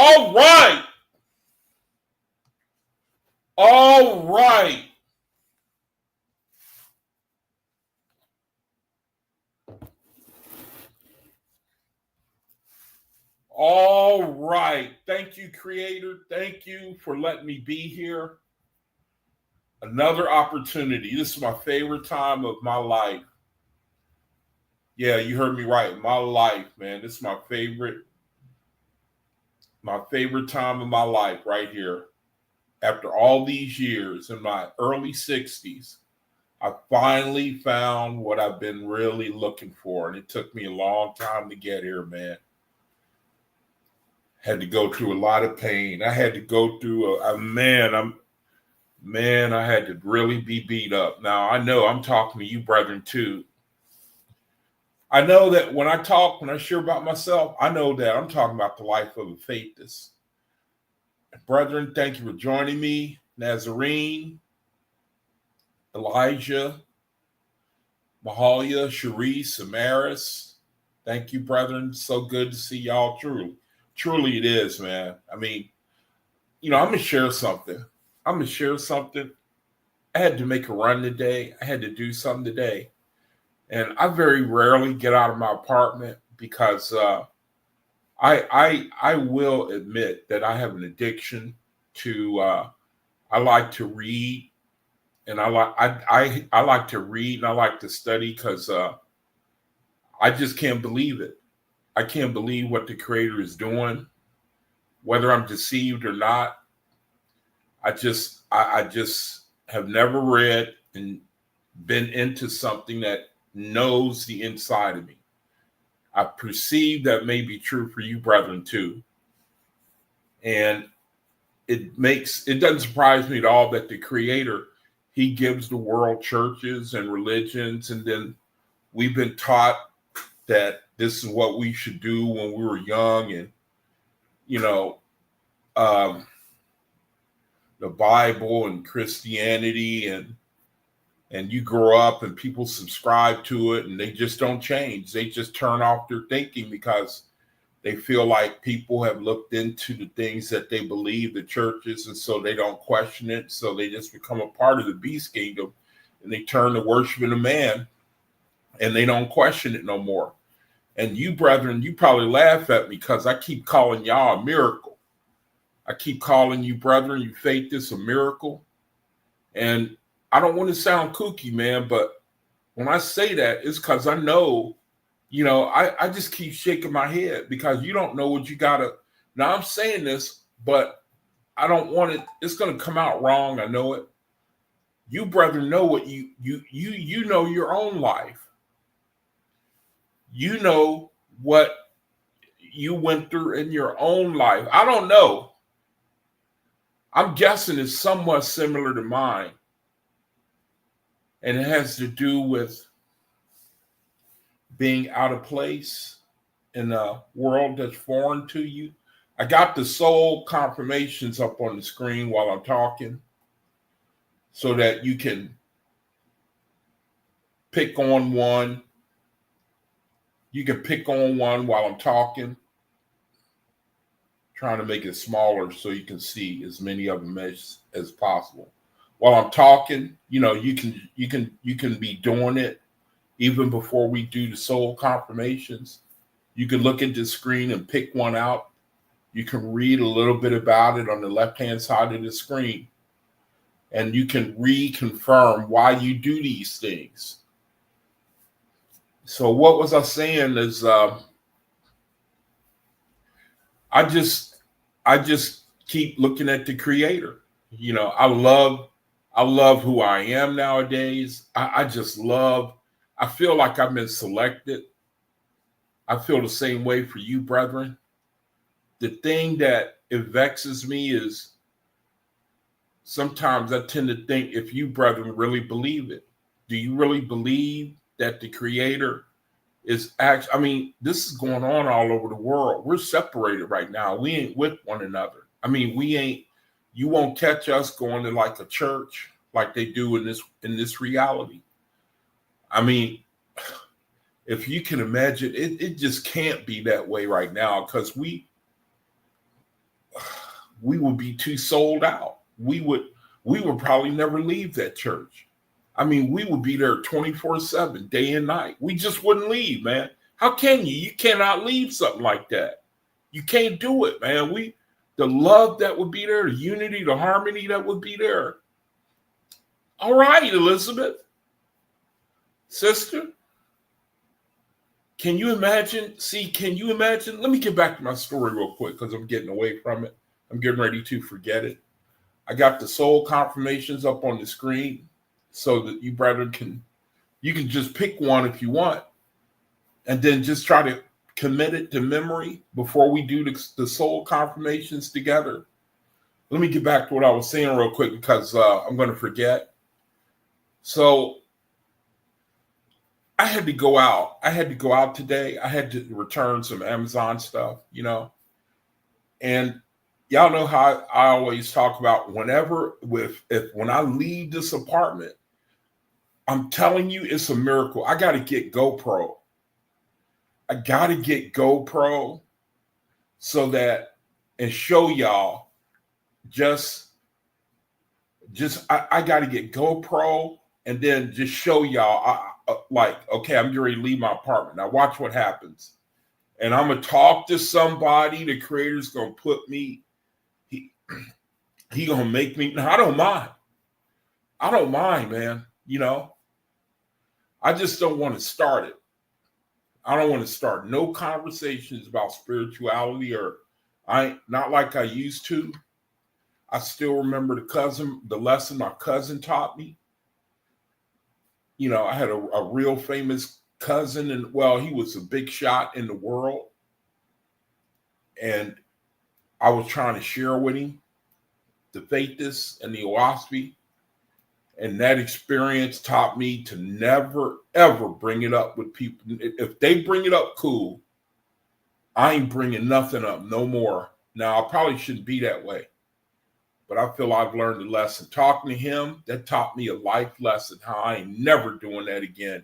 All right. All right. All right. Thank you, Creator. Thank you for letting me be here. Another opportunity. This is my favorite time of my life. Yeah, you heard me right. My life, man. This is my favorite time of my life right here. After all these years in my early 60s, I finally found what I've been really looking for. And it took me a long time to get here, man. Had to go through a lot of pain. I had to go through I had to really be beat up. Now I know I'm talking to you, brethren, too. I know that when I share about myself, I know that I'm talking about the life of a faithless. Brethren, thank you for joining me. Nazarene, Elijah, Mahalia, Sharice, Samaris. Thank you, brethren. So good to see y'all. Truly it is, man. I mean, I'm gonna share something. I had to make a run today. I had to do something today. And I very rarely get out of my apartment because I will admit that I have an addiction to I like to read, and I like to read and I like to study because I just can't believe it. I can't believe what the Creator is doing, whether I'm deceived or not. I just have never read and been into something that knows the inside of me. I perceive that may be true for you, brethren, too. And it doesn't surprise me at all that the Creator, He gives the world churches and religions, and then we've been taught that this is what we should do when we were young, and you know, um, the Bible and Christianity, and you grow up and people subscribe to it, and they just don't change. They just turn off their thinking because they feel like people have looked into the things that they believe, the churches, and so they don't question it. So they just become a part of the beast kingdom, and they turn to worshiping a man, and they don't question it no more. And you, brethren, you probably laugh at me because I keep calling y'all a miracle. I keep calling you, brethren, you faith this a miracle. And I don't want to sound kooky, man, but when I say that, it's because I know, I just keep shaking my head because you don't know what you gotta. Now I'm saying this, but I don't want it. It's gonna come out wrong. I know it. You, brethren, know what you know your own life. You know what you went through in your own life. I don't know. I'm guessing it's somewhat similar to mine. And it has to do with being out of place in a world that's foreign to you. I got the soul confirmations up on the screen while I'm talking so that you can pick on one. You can pick on one while I'm talking, trying to make it smaller so you can see as many of them as possible. While I'm talking, you can be doing it even before we do the soul confirmations. You can look at the screen and pick one out. You can read a little bit about it on the left-hand side of the screen. And you can reconfirm why you do these things. So what was I saying is I just keep looking at the Creator. I love who I am nowadays. I just love, I feel like I've been selected. I feel the same way for you, brethren. The thing that it vexes me is sometimes I tend to think if you, brethren, really believe it. Do you really believe that the Creator is actually, this is going on all over the world. We're separated right now. We ain't with one another. You won't catch us going to like a church like they do in this reality. If you can imagine, it just can't be that way right now because we would be too sold out. We would probably never leave that church. I mean, we would be there 24/7, day and night. We just wouldn't leave, man. How can you? You cannot leave something like that. You can't do it, man. The love that would be there, the unity, the harmony that would be there. All right, Elizabeth, sister. Can you imagine? Can you imagine? Let me get back to my story real quick because I'm getting away from it. I'm getting ready to forget it. I got the soul confirmations up on the screen so that you brethren can just pick one if you want, and then just try to commit it to memory before we do the soul confirmations together. Let me get back to what I was saying real quick because I'm going to forget. So I had to go out. Today. I had to return some Amazon stuff, and y'all know how I always talk about when I leave this apartment, I'm telling you, it's a miracle. I got to get GoPro. So that and show y'all I got to get GoPro and then just show y'all okay, I'm getting ready to leave my apartment. Now watch what happens. And I'm going to talk to somebody. The creator's going to put me, he going to make me. Now, I don't mind, man. I just don't want to start it. I don't want to start no conversations about spirituality not like I used to. I still remember the lesson my cousin taught me. I had a real famous cousin, and he was a big shot in the world. And I was trying to share with him the Faithist and the Owaspy. And that experience taught me to never, ever bring it up with people. If they bring it up, cool. I ain't bringing nothing up no more. Now, I probably shouldn't be that way. But I feel I've learned a lesson. Talking to him, that taught me a life lesson, how I ain't never doing that again.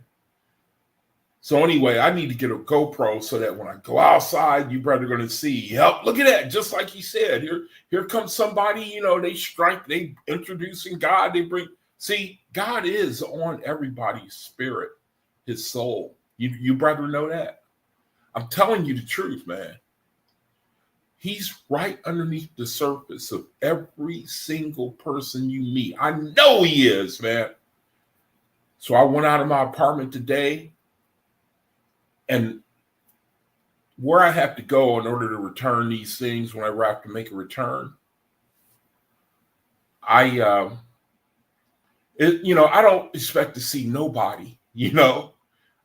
So anyway, I need to get a GoPro so that when I go outside, you brother going to see, yep, look at that. Just like he said, here comes somebody, they introducing God. See, God is on everybody's spirit, his soul. You brother know that? I'm telling you the truth, man. He's right underneath the surface of every single person you meet. I know he is, man. So I went out of my apartment today, and where I have to go in order to return these things whenever I have to make a return, I don't expect to see nobody,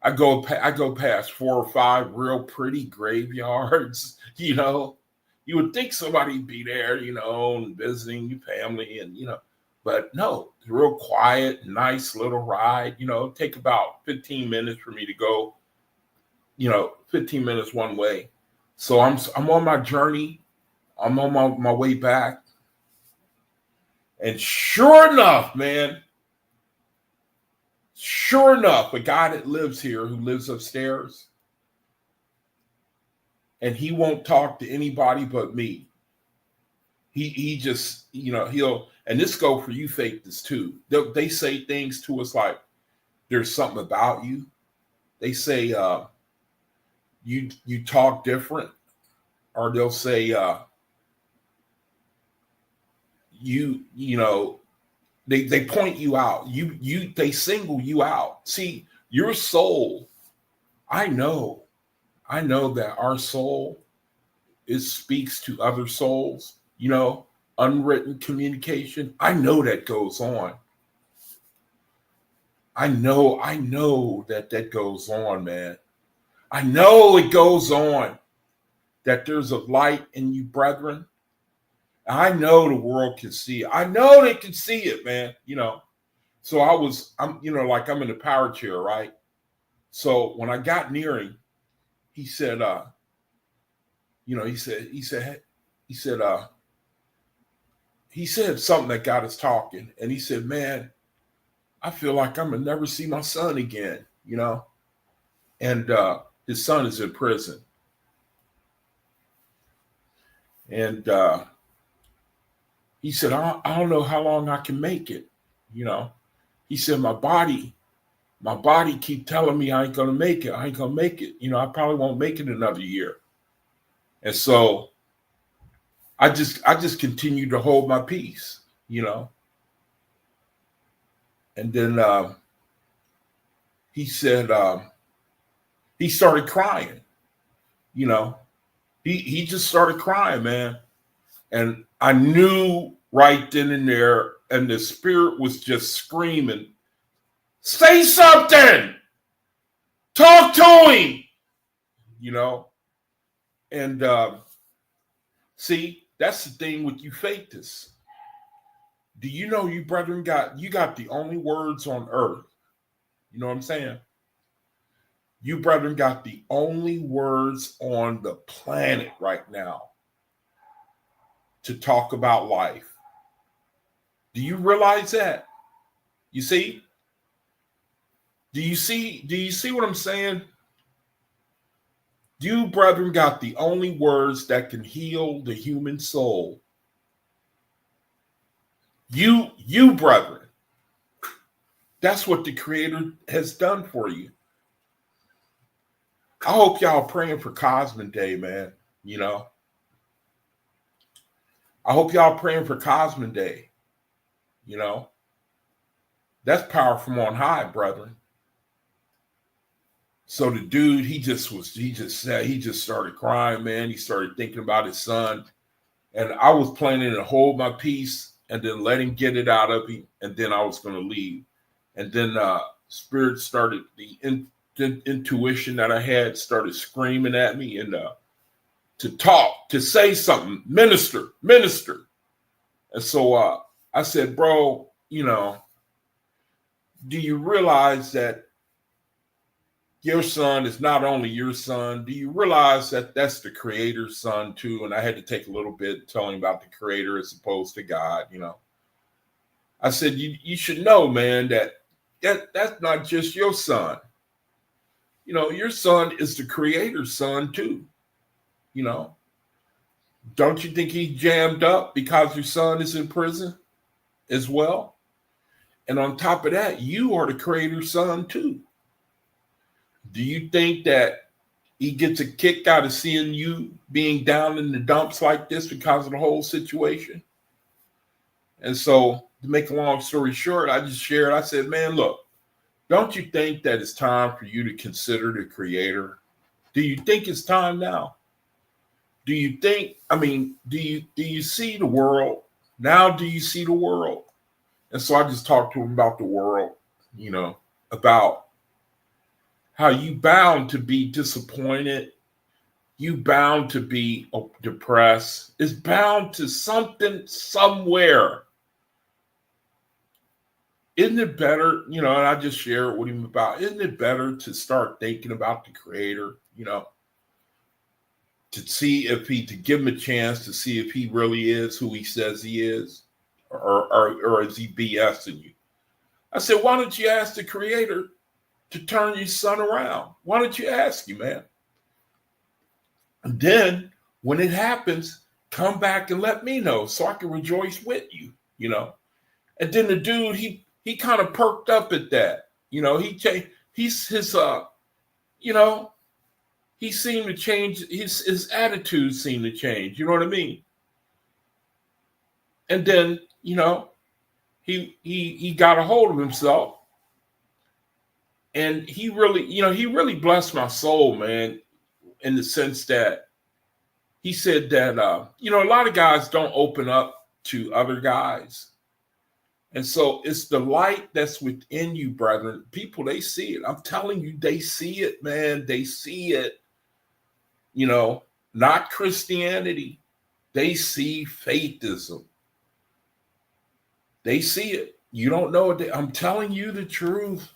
I go past 4 or 5 real pretty graveyards, You would think somebody'd be there, and visiting your family and, but no, it's real quiet, nice little ride, take about 15 minutes for me to go, 15 minutes one way. So I'm on my journey. I'm on my way back. And sure enough, man, a guy that lives here, who lives upstairs, and he won't talk to anybody but me. He just, and this go for you Faithists too. They say things to us like, there's something about you. They say, you talk different, or they'll say, they point you out. They single you out. See, your soul, I know that our soul, it speaks to other souls, unwritten communication. I know that goes on. I know that goes on, man. I know it goes on, that there's a light in you, brethren. I know the world can see it. I know they can see it, man. So I'm in the power chair, right? So when I got near him, he said, he said something that got us talking. And he said, man, I feel like I'm going to never see my son again, and his son is in prison. And He said, I don't know how long I can make it. He said, my body keep telling me I ain't going to make it. I ain't going to make it. I probably won't make it another year. And so I just continued to hold my peace, And then he said, he started crying, He just started crying, man. And I knew right then and there, and the spirit was just screaming, say something, talk to him, And see, that's the thing with you fakers. Do you know you brethren you got the only words on earth? You know what I'm saying? You brethren got the only words on the planet right now to talk about life. Do you realize that? You see? Do you see what I'm saying? You brethren got the only words that can heal the human soul. You brethren. That's what the Creator has done for you. I hope y'all praying for Cosmin Day, man. I hope y'all praying for Cosmin Day. That's power from on high, brethren. So the dude, he just started crying, man. He started thinking about his son. And I was planning to hold my peace and then let him get it out of him. And then I was going to leave. And then spirit started, the intuition that I had started screaming at me and to talk, to say something, minister. And so I said, bro, do you realize that your son is not only your son? Do you realize that that's the Creator's son too? And I had to take a little bit telling about the Creator as opposed to God, I said, you should know, man, that's not just your son. Your son is the Creator's son too. Don't you think he's jammed up because your son is in prison as well? And on top of that, you are the Creator's son too. Do you think that he gets a kick out of seeing you being down in the dumps like this because of the whole situation? And so, to make a long story short, I just shared, I said, man, look, don't you think that it's time for you to consider the Creator? Do you think it's time now? Do you think, do you see the world? Now do you see the world? And so I just talked to him about the world, about how you bound to be disappointed. You bound to be depressed. It's bound to something somewhere. Isn't it better, and I just share it with him about, isn't it better to start thinking about the Creator, to give him a chance to see if he really is who he says he is, or is he BSing you? I said, why don't you ask the Creator to turn your son around? Why don't you ask him, man? And then when it happens, come back and let me know so I can rejoice with you, And then the dude, he kind of perked up at that. He changed, he seemed to change, his attitude seemed to change, you know what I mean? And then, he got a hold of himself. And he really blessed my soul, man, in the sense that he said that, a lot of guys don't open up to other guys. And so it's the light that's within you, brethren. People, they see it. I'm telling you, they see it, man. They see it, not Christianity. They see faithism. They see it. You don't know it. I'm telling you the truth,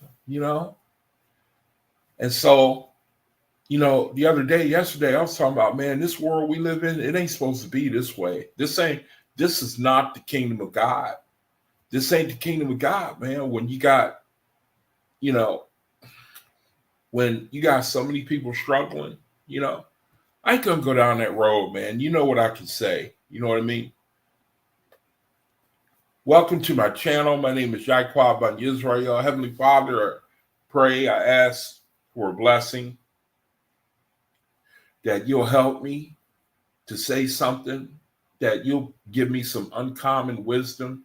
And so, the other day, yesterday, I was talking about, man, this world we live in, it ain't supposed to be this way. This is not the kingdom of God. This ain't the kingdom of God, man. When you got, when you got so many people struggling, I ain't gonna go down that road, man. You know what I can say. You know what I mean? Welcome to my channel. My name is Yaqua Ben Yisrael. Heavenly Father, I pray, I ask for a blessing that you'll help me to say something, that you'll give me some uncommon wisdom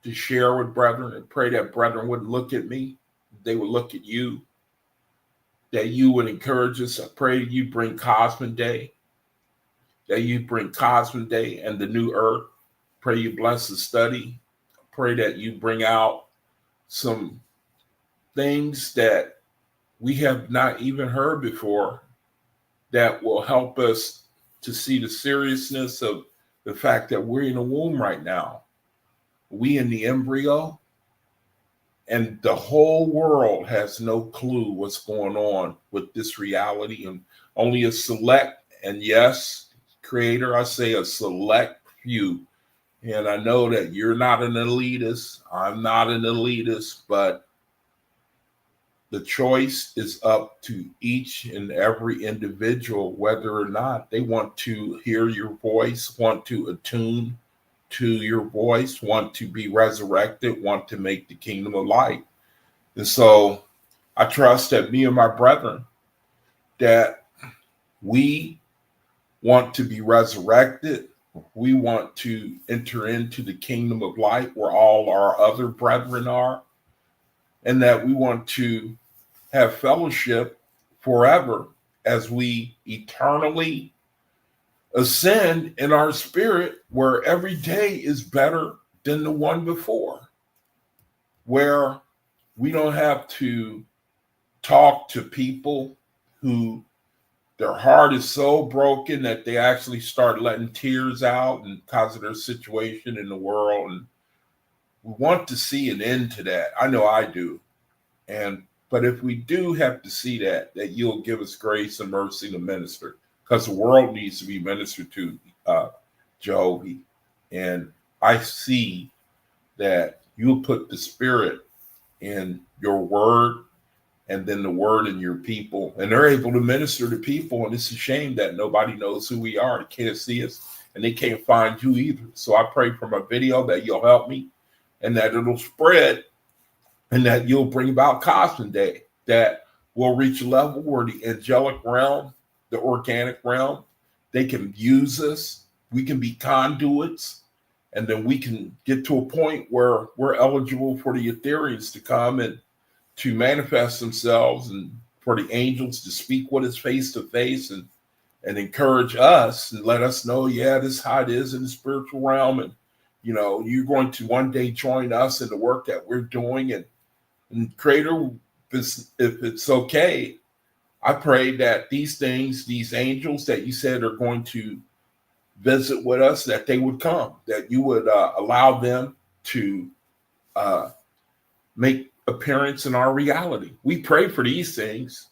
to share with brethren, and pray that brethren wouldn't look at me, they would look at you, that you would encourage us. I pray that you bring Cosmic Day, that you bring Cosmic Day and the new earth. Pray you bless the study. Pray that you bring out some things that we have not even heard before that will help us to see the seriousness of the fact that we're in the womb right now. We in the embryo, and the whole world has no clue what's going on with this reality, and only a select, and yes, Creator, I say a select few. And I know that you're not an elitist, I'm not an elitist, but the choice is up to each and every individual, whether or not they want to hear your voice, want to attune to your voice, want to be resurrected, want to make the kingdom of light. And so I trust that me and my brethren, that we want to be resurrected. We want to enter into the kingdom of light where all our other brethren are, and that we want to have fellowship forever as we eternally ascend in our spirit, where every day is better than the one before, where we don't have to talk to people who their heart is so broken that they actually start letting tears out because of their situation in the world. And we want to see an end to that. I know I do. But if we do have to see that you'll give us grace and mercy to minister, because the world needs to be ministered to, Jehovah. And I see that you'll put the spirit in your word, and then the word in your people, and they're able to minister to people. And it's a shame that nobody knows who we are. They can't see us, and they can't find you either. So I pray for my video that you'll help me, and that it'll spread, and that you'll bring about Cosmic Day, that will reach a level where the angelic realm, the organic realm, they can use us. We can be conduits, and then we can get to a point where we're eligible for the Ethereans to come and to manifest themselves, and for the angels to speak with us face to face, and encourage us and let us know, yeah, this is how it is in the spiritual realm. And, you're going to one day join us in the work that we're doing. And Creator, if it's okay, I pray that these things, these angels that you said are going to visit with us, that they would come, that you would allow them to make appearance in our reality. We pray for these things,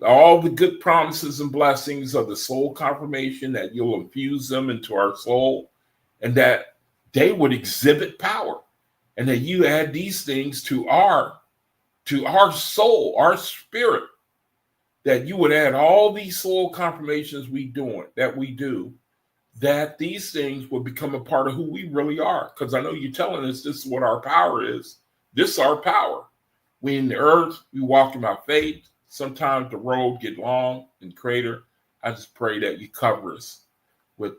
all the good promises and blessings of the soul confirmation, that you'll infuse them into our soul, and that they would exhibit power, and that you add these things to our soul, our spirit, that you would add all these soul confirmations we do, that these things will become a part of who we really are. Because I know you're telling us this is what our power is. This is our power. We in the earth, we walk in by faith. Sometimes the road get long, and Creator, I just pray that you cover us with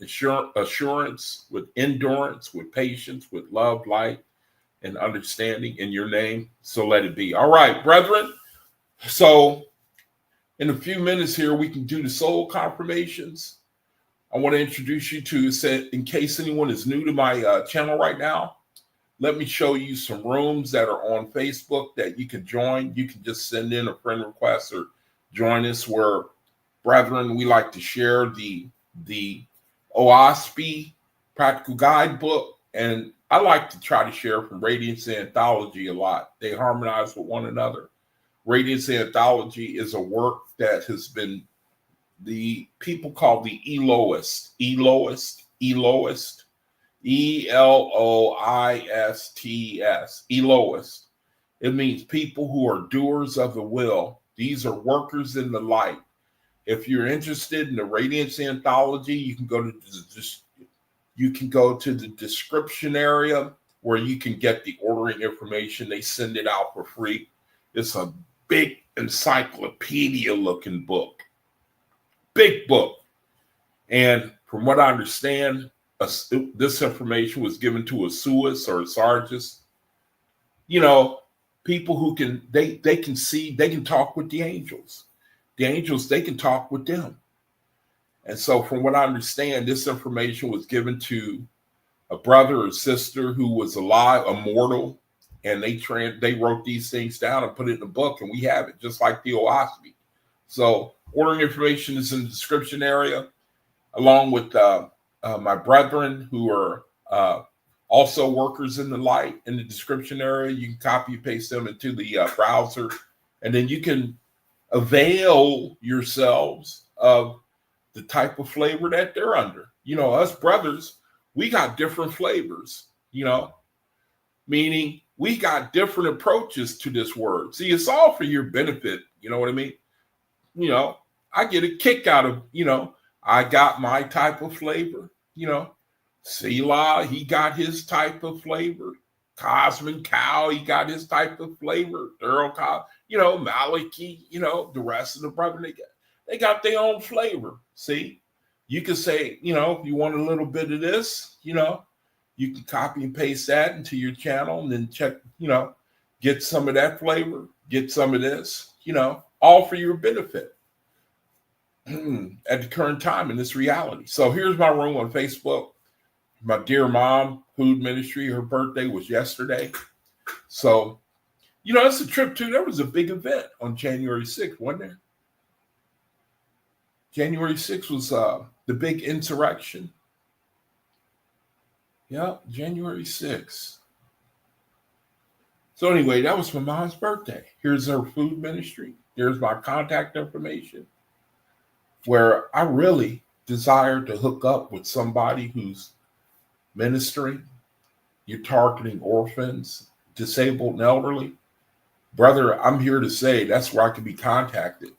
assurance, with endurance, with patience, with love, light, and understanding in your name. So let it be. All right, brethren. So in a few minutes here, we can do the soul confirmations. I want to introduce you to, in case anyone is new to my channel right now, let me show you some rooms that are on Facebook that you can join. You can just send in a friend request or join us, where, brethren, we like to share the OSP practical guidebook. And I like to try to share from Radiance Anthology a lot. They harmonize with one another. Radiance Anthology is a work that has been, the people call the Eloist, Eloist, Eloist. It means people who are doers of the will. These are workers in the light. If you're interested in the Radiance Anthology, you can go to You can go to the description area where you can get the ordering information. They send it out for free. It's a big encyclopedia looking book. Big book. And from what I understand, this information was given to a suis or a sargist. You know, people who can, they can see, they can talk with the angels. The angels, they can talk with them. And so from what I understand, this information was given to a brother or sister who was alive, immortal, and they wrote these things down and put it in a book, and we have it, just like the Oahspe. So ordering information is in the description area, along with my brethren who are also workers in the light in the description area. You can copy and paste them into the browser, and then you can avail yourselves of the type of flavor that they're under. You know, us brothers, we got different flavors, you know, meaning we got different approaches to this word. See, it's all for your benefit. You know what I mean? You know, I get a kick out of, you know, I got my type of flavor, you know. Selah, he got his type of flavor. Cosmin Cow, he got his type of flavor. Thurl Cow, you know, Maliki, you know, the rest of the brother, they got their own flavor. See, you can say, you know, if you want a little bit of this, you know, you can copy and paste that into your channel and then check, you know, get some of that flavor, get some of this, you know, all for your benefit at the current time in this reality. So here's my room on Facebook. My dear mom, food ministry, her birthday was yesterday. So, you know, it's a trip too. There was a big event on January 6th, wasn't there? January 6th was the big insurrection. Yeah, January 6th. So anyway, that was my mom's birthday. Here's her food ministry. Here's my contact information, where I really desire to hook up with somebody who's ministering. You're targeting orphans, disabled and elderly. Brother, I'm here to say that's where I can be contacted.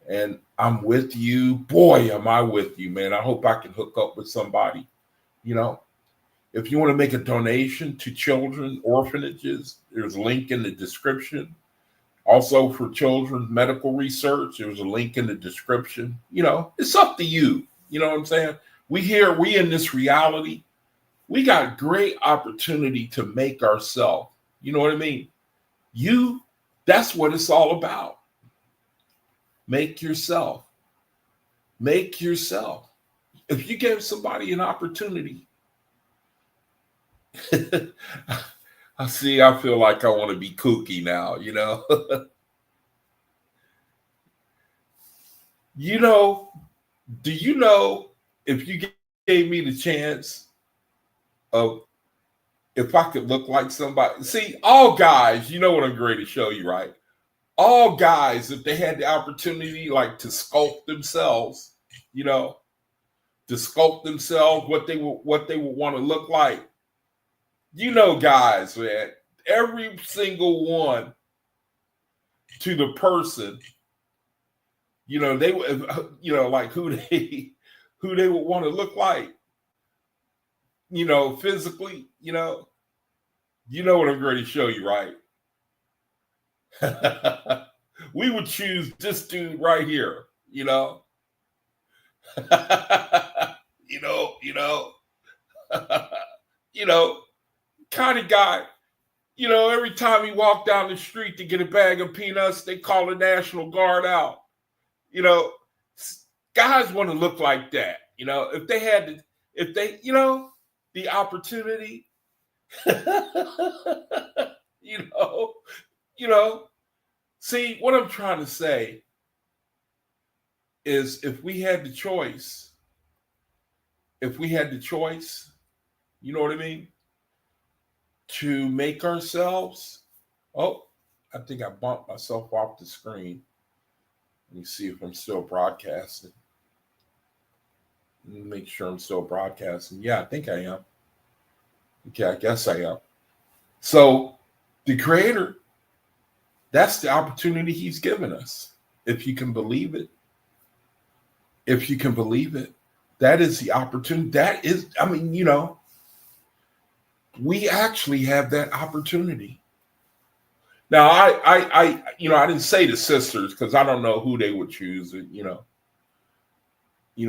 And I'm with you. Boy, am I with you, man. I hope I can hook up with somebody. You know, if you want to make a donation to children, orphanages, there's a link in the description. Also for children's medical research, there's a link in the description. You know, it's up to you. You know what I'm saying? We in this reality, we got great opportunity to make ourselves. You know what I mean? That's what it's all about. Make yourself. Make yourself. If you give somebody an opportunity, I feel like I want to be kooky now, you know. You know, do you know if you gave me the chance of if I could look like somebody? See, all guys, you know what I'm going to show you, right? All guys, if they had the opportunity, like to sculpt themselves, you know, to sculpt themselves, what they would want to look like. You know, guys, man, every single one to the person, you know, they would, you know, like who they would want to look like, you know, physically, you know what I'm going to show you, right? We would choose this dude right here, you know. you know, kind of guy, you know, every time he walked down the street to get a bag of peanuts, they call the National Guard out. You know, guys want to look like that. You know, if they, you know, the opportunity, you know, see, what I'm trying to say is if we had the choice, you know what I mean? To make ourselves, oh, I think I bumped myself off the screen. Let me see if I'm still broadcasting. Let me make sure I'm still broadcasting. Yeah, I think I am. Okay, I guess I am. So the Creator, that's the opportunity he's given us. If you can believe it, That is the opportunity. That is, I mean, we actually have that opportunity. Now, I didn't say the sisters because I don't know who they would choose. You know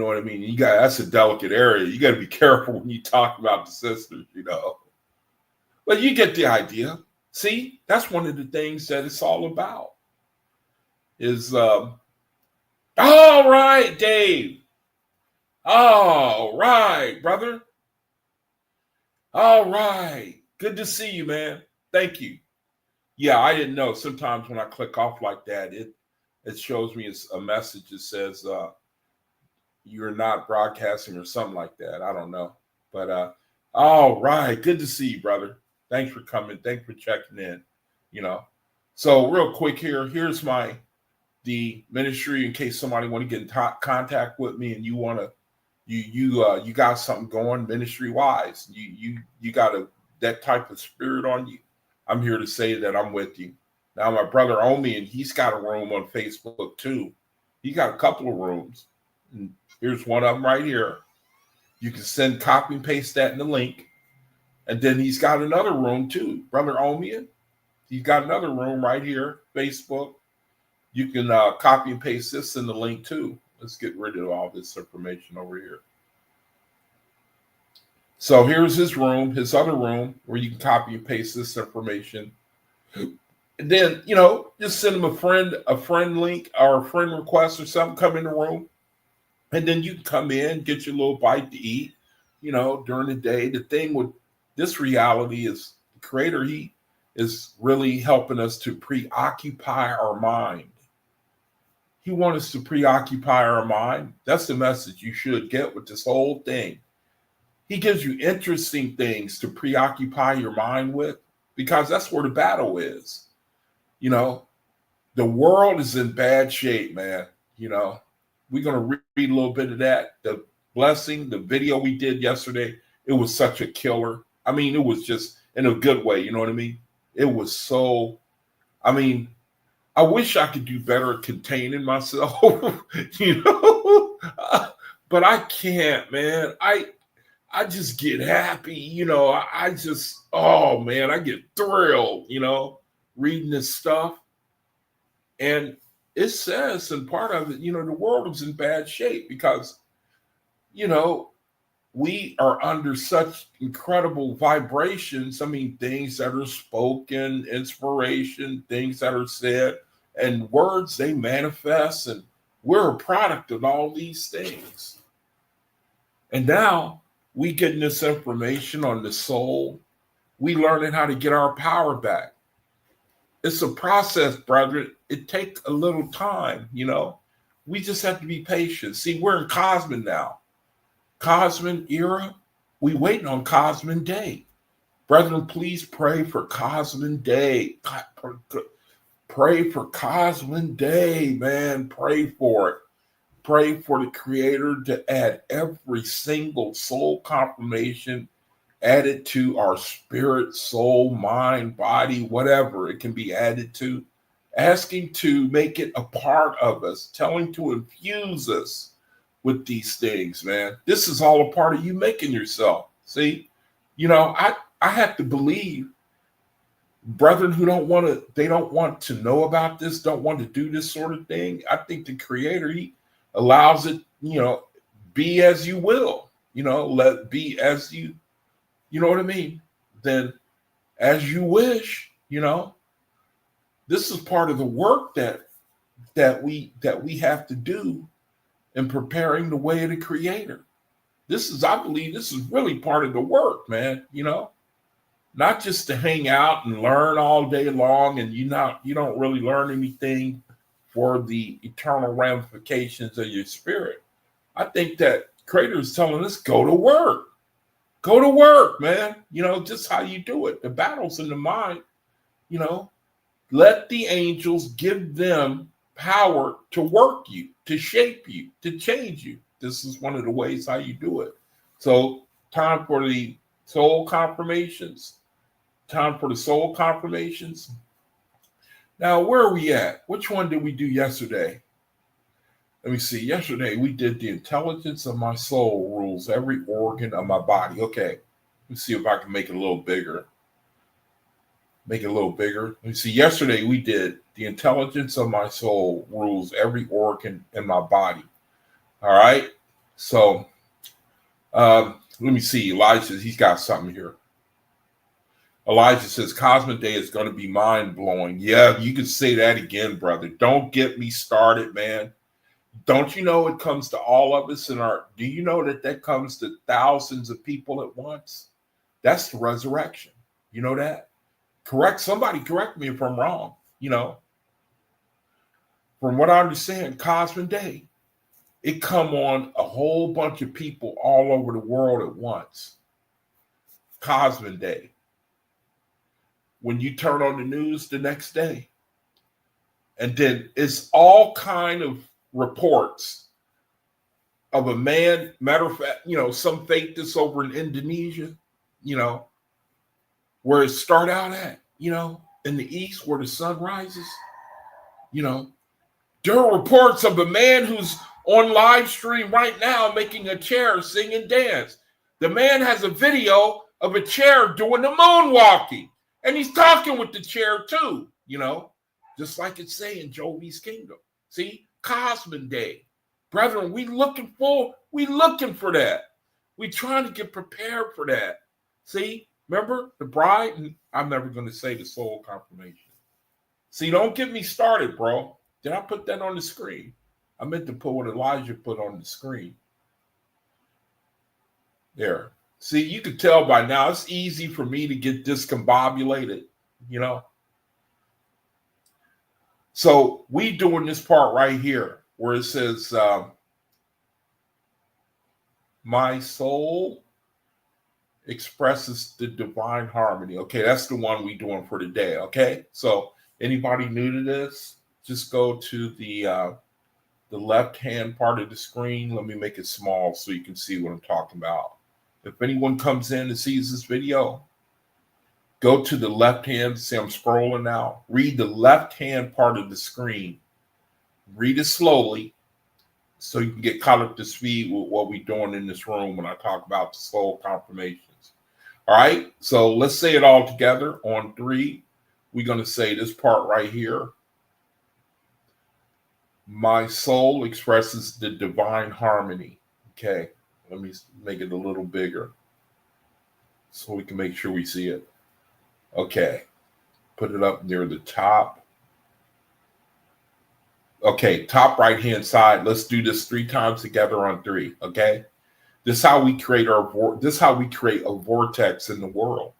what I mean. That's a delicate area. You got to be careful when you talk about the sisters. But you get the idea. See, that's one of the things that it's all about. Is all right, Dave. All right, brother. All right. Good to see you, man. Thank you. Yeah, I didn't know. Sometimes when I click off like that, it shows me a message that says you're not broadcasting or something like that. I don't know. But all right. Good to see you, brother. Thanks for coming. Thanks for checking in. So real quick here's the ministry in case somebody want to get in contact with me and you want to you got something going ministry wise. You got that type of spirit on you. I'm here to say that I'm with you. Now my brother Omi, and he's got a room on Facebook too. He got a couple of rooms. And here's one of them right here. You can copy and paste that in the link. And then he's got another room too. Brother Omi, he's got another room right here, Facebook. You can copy and paste this in the link too. Let's get rid of all this information over here. So here's his room, his other room, where you can copy and paste this information. And then, just send him a friend link or a friend request or something, come in the room. And then you can come in, get your little bite to eat, during the day. The thing with this reality is the creator, he is really helping us to preoccupy our mind. He wants us to preoccupy our mind. That's the message you should get with this whole thing. He gives you interesting things to preoccupy your mind with because that's where the battle is. The world is in bad shape, man. We're going to read a little bit of that. The blessing, the video we did yesterday, it was such a killer. I mean, it was just in a good way. You know what I mean? It was so, I wish I could do better at containing myself, but I can't, man. I just get happy, I just, oh man, I get thrilled, reading this stuff. And it says, and part of it, the world is in bad shape because, we are under such incredible vibrations. Things that are spoken, inspiration, things that are said, and words, they manifest, and we're a product of all these things. And now we getting this information on the soul. We learning how to get our power back. It's a process, brother. It takes a little time, We just have to be patient. See, we're in Cosmin now. Cosmin era, we waiting on Cosmin Day. Brethren, please pray for Cosmin Day. Pray for Cosmin Day, man. Pray for it. Pray for the Creator to add every single soul confirmation added to our spirit, soul, mind, body, whatever it can be added to. Asking to make it a part of us, telling to infuse us with these things, man. This is all a part of you making yourself. See, I have to believe brethren who don't want to know about this, don't want to do this sort of thing. I think the Creator, he allows it, be as you will, let be as you know what I mean? Then as you wish, this is part of the work that we have to do in preparing the way of the Creator. I believe this is really part of the work, man, not just to hang out and learn all day long and you don't really learn anything for the eternal ramifications of your spirit. I think that Creator is telling us, go to work. Go to work, man. Just how you do it. The battle's in the mind, let the angels give them power to work you, to shape you, to change you. This is one of the ways how you do it. So time for the soul confirmations. Time for the soul confirmations. Now, where are we at? Which one did we do yesterday? Let me see. Yesterday we did the intelligence of my soul rules every organ of my body. Okay. Let's see if I can make it a little bigger. Make it a little bigger. Let me see. Yesterday we did the intelligence of my soul rules every organ in my body. All right. So let me see. Elijah, he's got something here. Elijah says Cosmic Day is going to be mind blowing. Yeah, you can say that again, brother. Don't get me started, man. Don't you know it comes to all of us in our, do you know that comes to thousands of people at once? That's the resurrection. You know that? Somebody correct me if I'm wrong. From what I understand, Cosmic Day, it come on a whole bunch of people all over the world at once. Cosmic Day. When you turn on the news the next day, and then it's all kind of reports of a man, matter of fact, some fake this over in Indonesia, where it start out at, in the east where the sun rises, there are reports of a man who's on live stream right now making a chair sing and dance. The man has a video of a chair doing the moonwalking, and he's talking with the chair too, just like it's saying Jovi's Kingdom. See, Cosmic Day. Brethren, we looking for that. We trying to get prepared for that. See, remember the bride? And I'm never going to say the soul confirmation. See, don't get me started, bro. Did I put that on the screen? I meant to put what Elijah put on the screen. There. See, you can tell by now it's easy for me to get discombobulated, So we doing this part right here where it says, my soul expresses the divine harmony. Okay, that's the one we doing for today. Okay, so anybody new to this, just go to the left-hand part of the screen. Let me make it small so you can see what I'm talking about. If anyone comes in and sees this video, go to the left-hand. See, I'm scrolling now. Read the left-hand part of the screen. Read it slowly so you can get caught up to speed with what we're doing in this room when I talk about the soul confirmations. All right, so let's say it all together on 3. We're going to say this part right here. My soul expresses the divine harmony. Okay, let me make it a little bigger so we can make sure we see it. Okay, put it up near the top. Okay, top right-hand side. Let's do this 3 times together on 3. Okay, this is how we create a vortex in the world,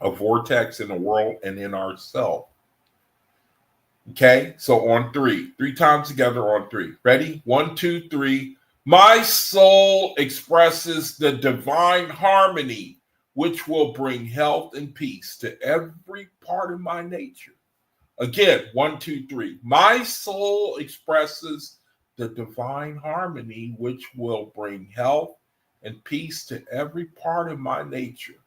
a vortex in the world and in ourselves. Okay, so on 3 times together on 3. Ready? 1, 2, 3. My soul expresses the divine harmony, which will bring health and peace to every part of my nature. Again, 1, 2, 3. My soul expresses the divine harmony, which will bring health and peace to every part of my nature.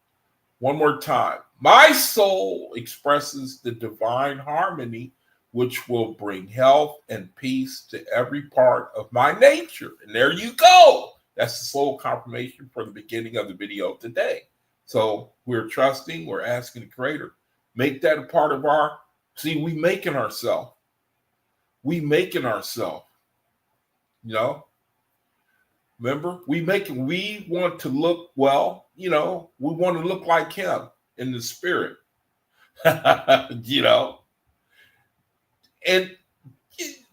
One more time. My soul expresses the divine harmony, which will bring health and peace to every part of my nature. And there you go. That's the soul confirmation for the beginning of the video today. So we're trusting, we're asking the Creator, make that a part of our, see, we making ourselves. Remember, we want to look well, we want to look like him in the spirit, and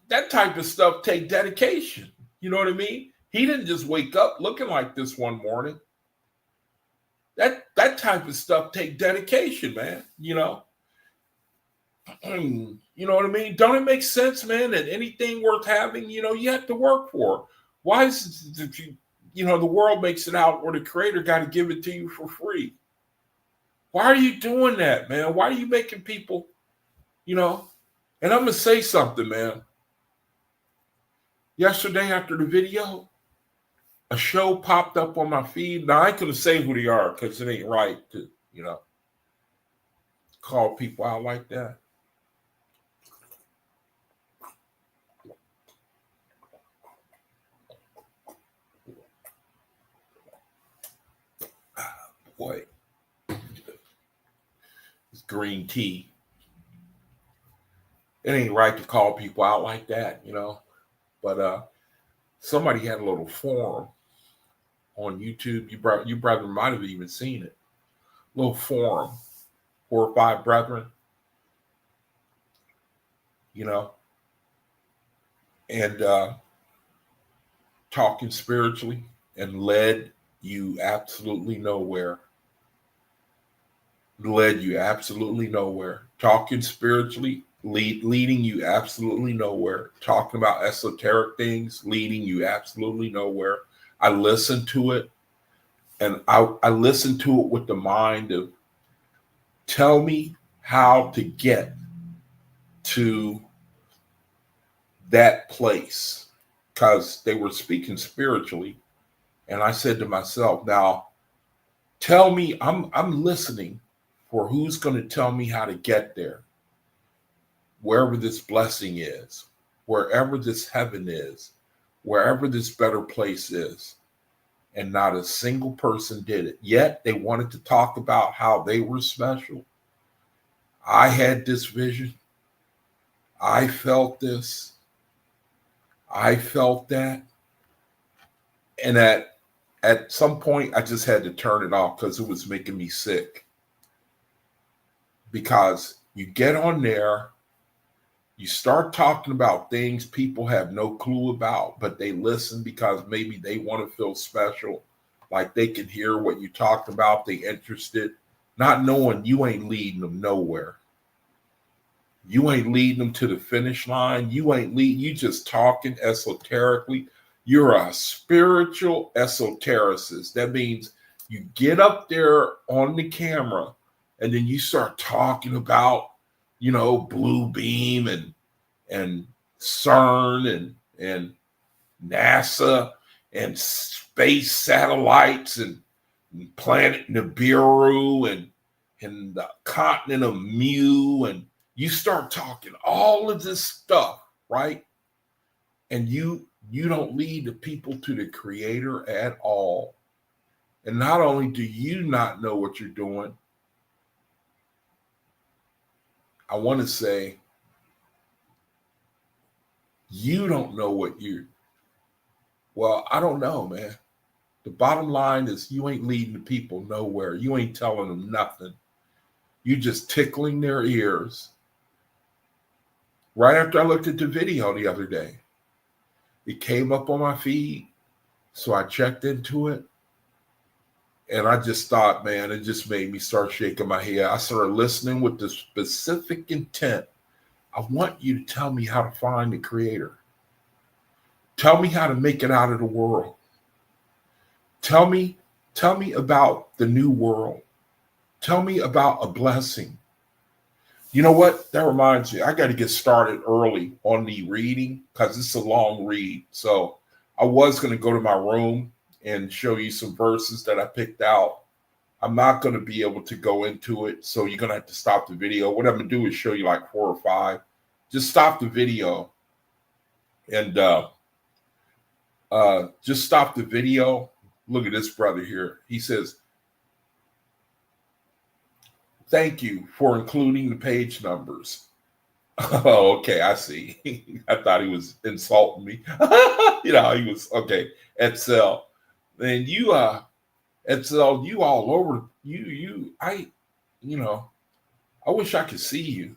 that type of stuff take dedication. You know what I mean? He didn't just wake up looking like this one morning. That type of stuff take dedication, man. You know what I mean? Don't it make sense, man, that anything worth having, you have to work for? Why is it, the world makes it out where the Creator got to give it to you for free? Why are you doing that, man? Why are you making people, and I'm going to say something, man. Yesterday after the video, a show popped up on my feed. Now, I couldn't say who they are because it ain't right to, call people out like that. boy, it's green tea. It ain't right to call people out like that, But somebody had a little forum on YouTube. You brother might have even seen it. Little forum, 4 or 5 brethren, you know, and talking spiritually and led you absolutely nowhere. Led you absolutely nowhere. Talking spiritually, leading you absolutely nowhere. Talking about esoteric things, leading you absolutely nowhere. I listened to it, and I listened to it with the mind of, tell me how to get to that place, because they were speaking spiritually. And I said to myself, now tell me, I'm listening for who's going to tell me how to get there, wherever this blessing is, wherever this heaven is, wherever this better place is. And not a single person did it. Yet they wanted to talk about how they were special. I had this vision. I felt this. I felt that. And at some point, I just had to turn it off because it was making me sick. Because you get on there, you start talking about things people have no clue about, but they listen because maybe they want to feel special, like they can hear what you talked about, they interested, not knowing you ain't leading them nowhere. You ain't leading them to the finish line. You just talking esoterically. You're a spiritual esotericist. That means you get up there on the camera and then you start talking about, Blue Beam and CERN and NASA and space satellites and planet Nibiru and the continent of Mu, and you start talking all of this stuff, right? And you don't lead the people to the Creator at all. And not only do you not know what you're doing, I want to say you don't know well, I don't know, man. The bottom line is you ain't leading the people nowhere. You ain't telling them nothing. You just tickling their ears. Right after I looked at the video the other day, it came up on my feed. So I checked into it. And I just thought, man, it just made me start shaking my head. I started listening with the specific intent. I want you to tell me how to find the Creator. Tell me how to make it out of the world. Tell me about the new world. Tell me about a blessing. You know what? That reminds me, I got to get started early on the reading because it's a long read. So I was going to go to my room and show you some verses that I picked out. I'm not going to be able to go into it. So you're going to have to stop the video. What I'm going to do is show you like 4 or 5. Just stop the video and just stop the video. Look at this brother here. He says, thank you for including the page numbers. Oh, okay, I see. I thought he was insulting me. He was, okay, Etzel. And you, Etzel, you all over, I wish I could see you.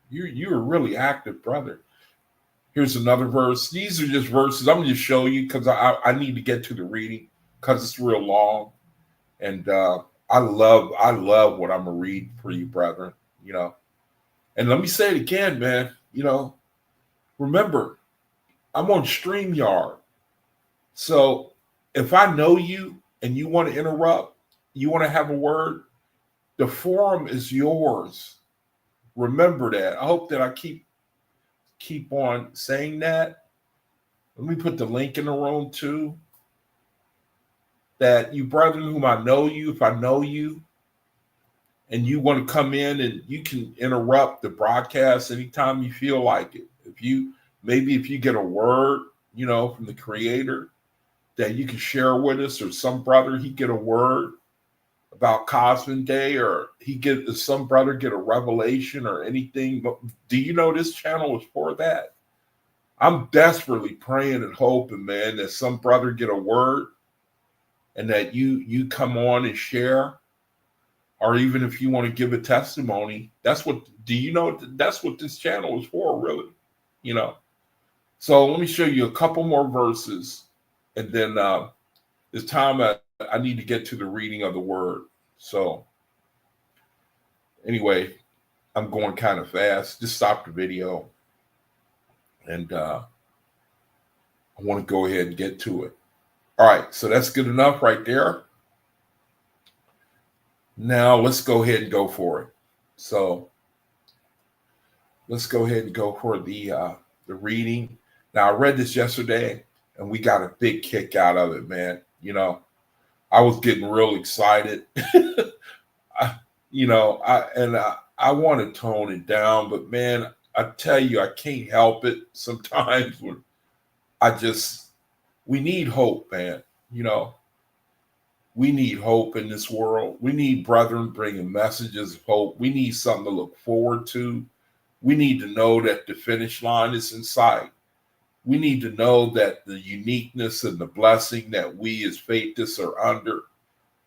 You're a really active brother. Here's another verse. These are just verses. I'm going to just show you because I need to get to the reading because it's real long. And I love what I'm going to read for you, brethren, And let me say it again, man. Remember, I'm on StreamYard. So if I know you and you want to interrupt, you want to have a word, the forum is yours. Remember that. I hope that I keep on saying that. Let me put the link in the room too. That you brethren whom I know you, if I know you, and you want to come in and you can interrupt the broadcast anytime you feel like it. If you get a word, from the Creator that you can share with us, or some brother, he get a word, about Cosmin Day, or some brother get a revelation or anything. Do you know this channel is for that? I'm desperately praying and hoping, man, that some brother get a word and that you come on and share, or even if you want to give a testimony. That's what this channel is for, really, you know. So let me show you a couple more verses, and then it's time I need to get to the reading of the word. So anyway, I'm going kind of fast. Just stop the video, and I want to go ahead and get to it. All right, so that's good enough right there. Now let's go ahead and go for it. So let's go ahead and go for the reading. Now, I read this yesterday, and we got a big kick out of it, man. You know, I was getting real excited. I want to tone it down, but man, I tell you, I can't help it sometimes when we need hope, man. You know, we need hope in this world. We need brethren bringing messages of hope. We need something to look forward to. We need to know that the finish line is in sight. We need to know that the uniqueness and the blessing that we as faithists are under.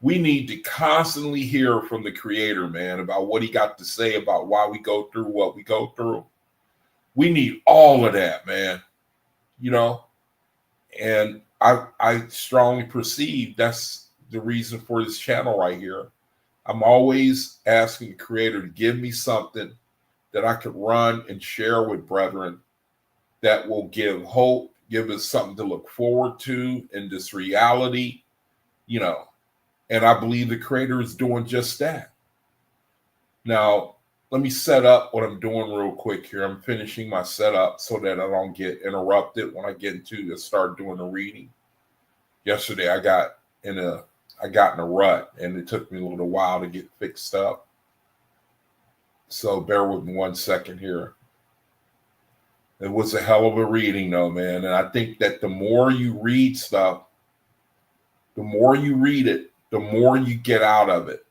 We need to constantly hear from the Creator, man, about what he got to say about why we go through what we go through. We need all of that, man, you know, and I strongly perceive that's the reason for this channel right here. I'm always asking the Creator to give me something that I could run and share with brethren that will give hope, give us something to look forward to in this reality, you know. And I believe the Creator is doing just that. Now, let me set up what I'm doing real quick here. I'm finishing my setup so that I don't get interrupted when I get into to start doing the reading. Yesterday, I got in a rut, and it took me a little while to get fixed up. So bear with me 1 second here. It was a hell of a reading, though, man. And I think that the more you read stuff, the more you read it, the more you get out of it.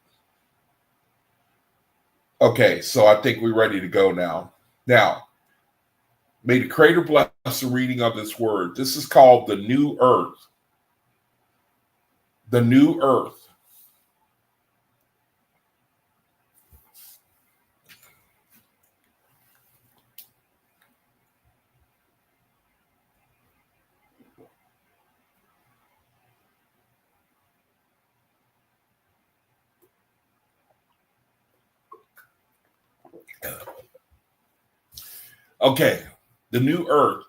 Okay, so I think we're ready to go now. Now, may the Creator bless the reading of this word. This is called the New Earth. The New Earth. Okay, the New Earth.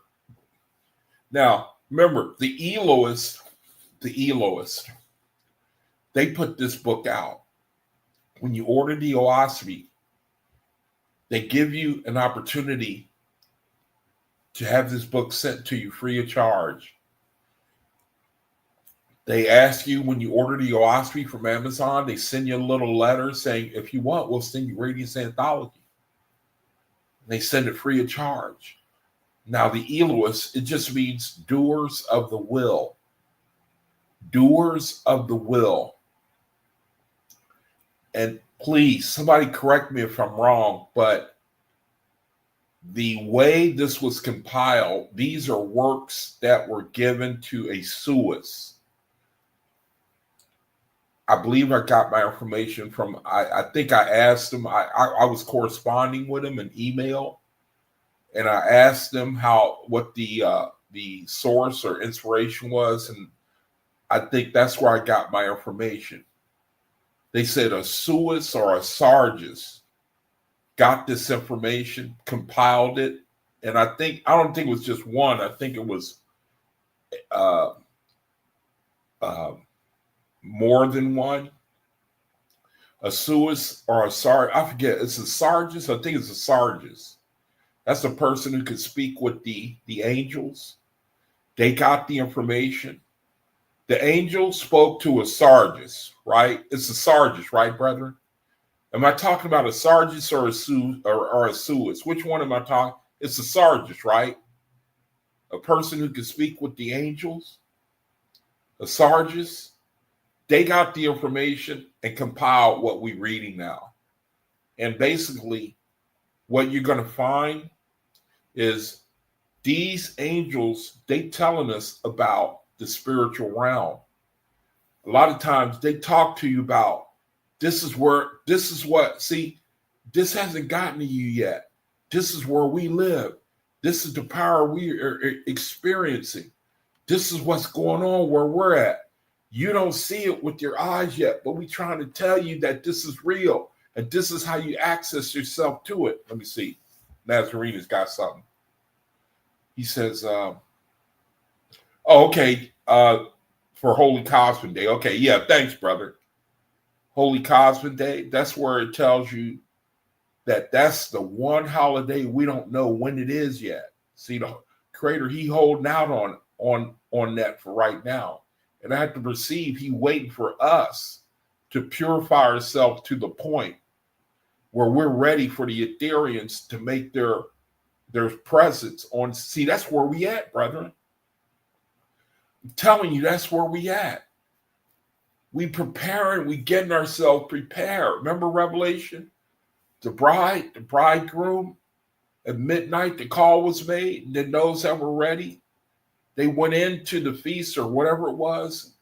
Now, remember, the Elohists, they put this book out. When you order the OSB, they give you an opportunity to have this book sent to you free of charge. They ask you when you order the OSB from Amazon, they send you a little letter saying, if you want, we'll send you Radiance anthology. They send it free of charge. Now, the Elohists, it just means doers of the will. Doers of the will. And please, somebody correct me if I'm wrong, but the way this was compiled, these are works that were given to a suis. I believe I got my information from, I think I asked him, I was corresponding with him in email, and I asked them what the source or inspiration was, and I think that's where I got my information. They said a suis or a sargis got this information, compiled it, and I don't think it was just one. I think it was more than one. A suis or a sargis, I forget. It's a sargis. I think it's a sargis. That's a person who could speak with the angels. They got the information. The angel spoke to a sargis, right? It's a sargis, right, brethren? Am I talking about a sargis or a suis? Which one am I talking? It's a sargis, right? A person who can speak with the angels. A sargis. They got the information and compiled what we're reading now. And basically, what you're going to find is these angels, they telling us about the spiritual realm. A lot of times they talk to you about this is what, see, this hasn't gotten to you yet. This is where we live. This is the power we are experiencing. This is what's going on where we're at. You don't see it with your eyes yet, but we're trying to tell you that this is real and this is how you access yourself to it. Let me see. Nazarene's got something. He says, okay, for Holy Cosmin Day. Okay, yeah, thanks, brother. Holy Cosmin Day, that's where it tells you that that's the one holiday we don't know when it is yet. See, the Creator, he holding out on that for right now. And I have to perceive he waiting for us to purify ourselves to the point where we're ready for the Ethereans to make their presence on. See, that's where we at, brethren. I'm telling you, that's where we at. We preparing, we getting ourselves prepared. Remember Revelation? The bridegroom, at midnight, the call was made, and then those that were ready, they went into the feast or whatever it was,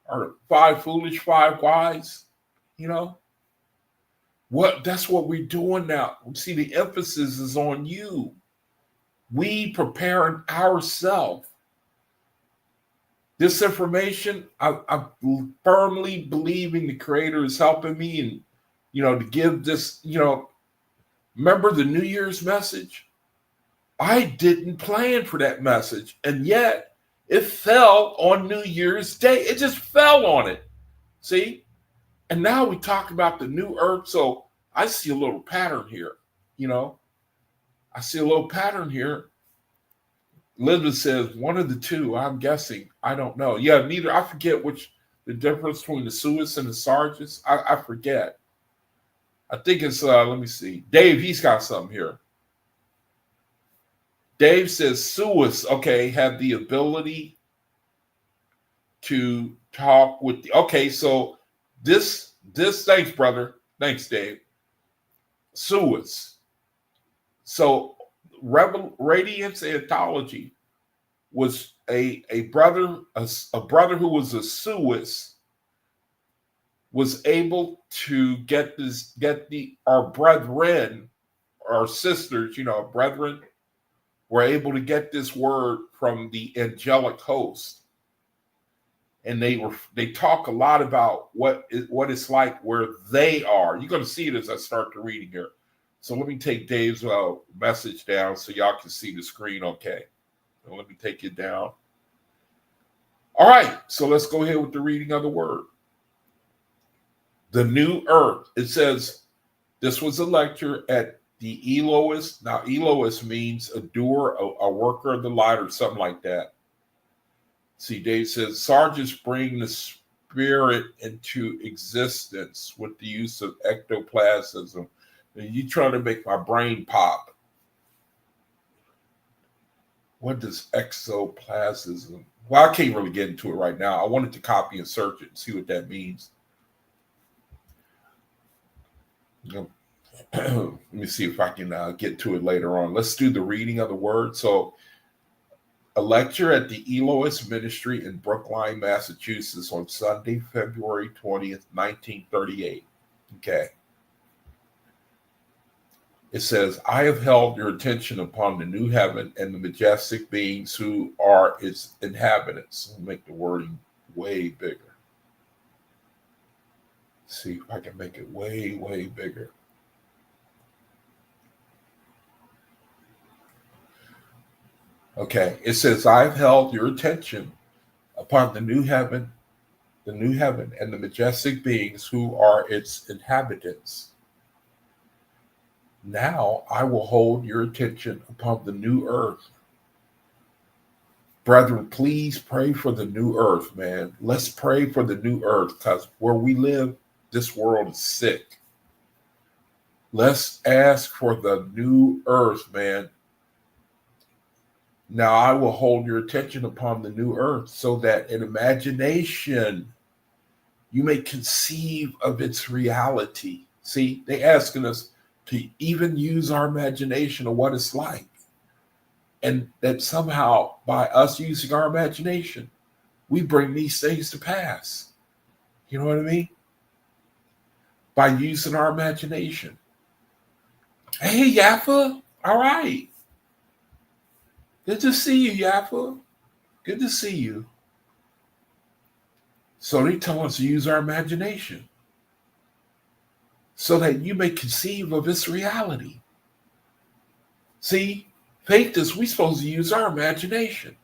or 5 foolish, 5 wise, you know. That's what we're doing now. See, the emphasis is on you. We preparing ourselves. This information, I firmly believe in the Creator is helping me, and to give this, remember the New Year's message? I didn't plan for that message, and yet it fell on New Year's Day. It just fell on it. See? And now we talk about the new earth, so I see a little pattern here. I see a little pattern here. Elizabeth says one of the two. I'm guessing. I don't know. Yeah, neither. I forget the difference between the Suis and the Sarges. I forget. I think it's, let me see. Dave, he's got something here. Dave says Suis, okay, have the ability to talk with okay, so this, thanks, brother. Thanks, Dave. Suis. So Radiance anthology was a brother who was a Suis was able to get our brethren, our sisters, brethren, were able to get this word from the angelic host. And they talk a lot about what it's like where they are. You're going to see it as I start the reading here. So let me take Dave's message down so y'all can see the screen okay. So let me take it down. All right, so let's go ahead with the reading of the word. The new earth. It says, this was a lecture at the Elohist. Now, Elohist means a doer, a worker of the light, or something like that. See, Dave says, Sarges bring the spirit into existence with the use of ectoplasm. And you trying to make my brain pop. What does exoplasm? Well, I can't really get into it right now. I wanted to copy and search it and see what that means. Let me see if I can get to it later on. Let's do the reading of the word. So, a lecture at the Elohist Ministry in Brookline, Massachusetts on Sunday, February 20th, 1938. Okay. It says, I have held your attention upon the new heaven and the majestic beings who are its inhabitants. I'll make the wording way bigger. See if I can make it way, way bigger. Okay, it says, I've held your attention upon the new heaven and the majestic beings who are its inhabitants. Now I will hold your attention upon the new earth. Brethren, please pray for the new earth, man. Let's pray for the new earth, because where we live, this world is sick. Let's ask for the new earth, man. Now I will hold your attention upon the new earth so that in imagination you may conceive of its reality. See, they asking us to even use our imagination of what it's like. And that somehow by us using our imagination, we bring these things to pass. You know what I mean? By using our imagination. Hey, Yaffa. All right. Good to see you, Yaffa. Good to see you. So they tell us to use our imagination so that you may conceive of its reality. See, faith is we supposed to use our imagination.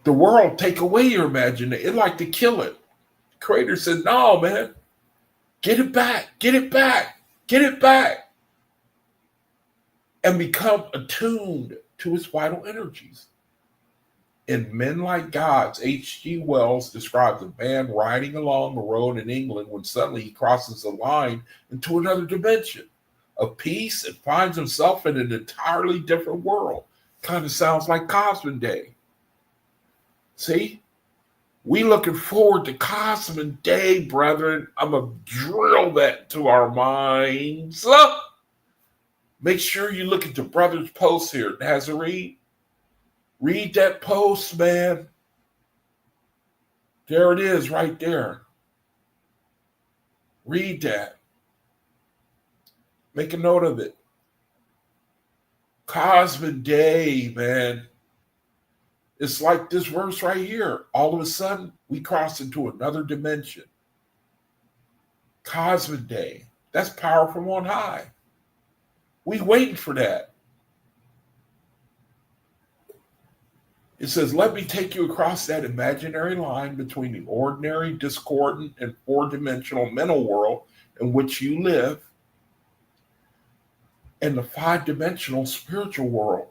The world take away your imagination. It like to kill it. The Creator said, no, man, get it back, get it back, get it back. And become attuned to its vital energies. In Men Like Gods, H.G. Wells describes a man riding along the road in England when suddenly he crosses a line into another dimension of peace and finds himself in an entirely different world. Kind of sounds like Cosmin Day. See? We looking forward to Cosmin Day, brethren. I'm going to drill that to our minds. Make sure you look at the brother's post here, Nazarene. Read that post, man. There it is right there. Read that. Make a note of it. Cosmic Day, man. It's like this verse right here. All of a sudden, we cross into another dimension. Cosmic Day. That's power from on high. We waiting for that. It says, let me take you across that imaginary line between the ordinary, discordant, and four-dimensional mental world in which you live and the five-dimensional spiritual world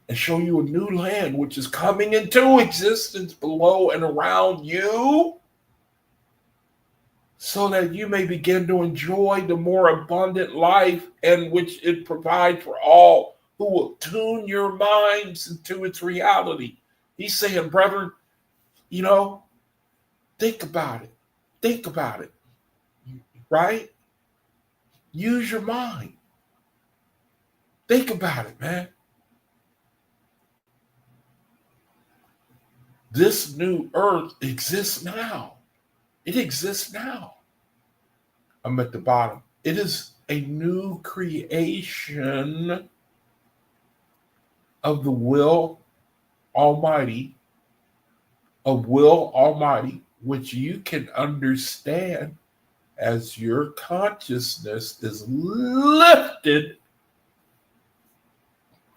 and show you a new land which is coming into existence below and around you so that you may begin to enjoy the more abundant life and which it provides for all who will tune your minds into its reality. He's saying, brethren, think about it. Think about it. Right? Use your mind. Think about it, man. This new earth exists now. It exists now. I'm at the bottom. It is a new creation of the will Almighty, which you can understand as your consciousness is lifted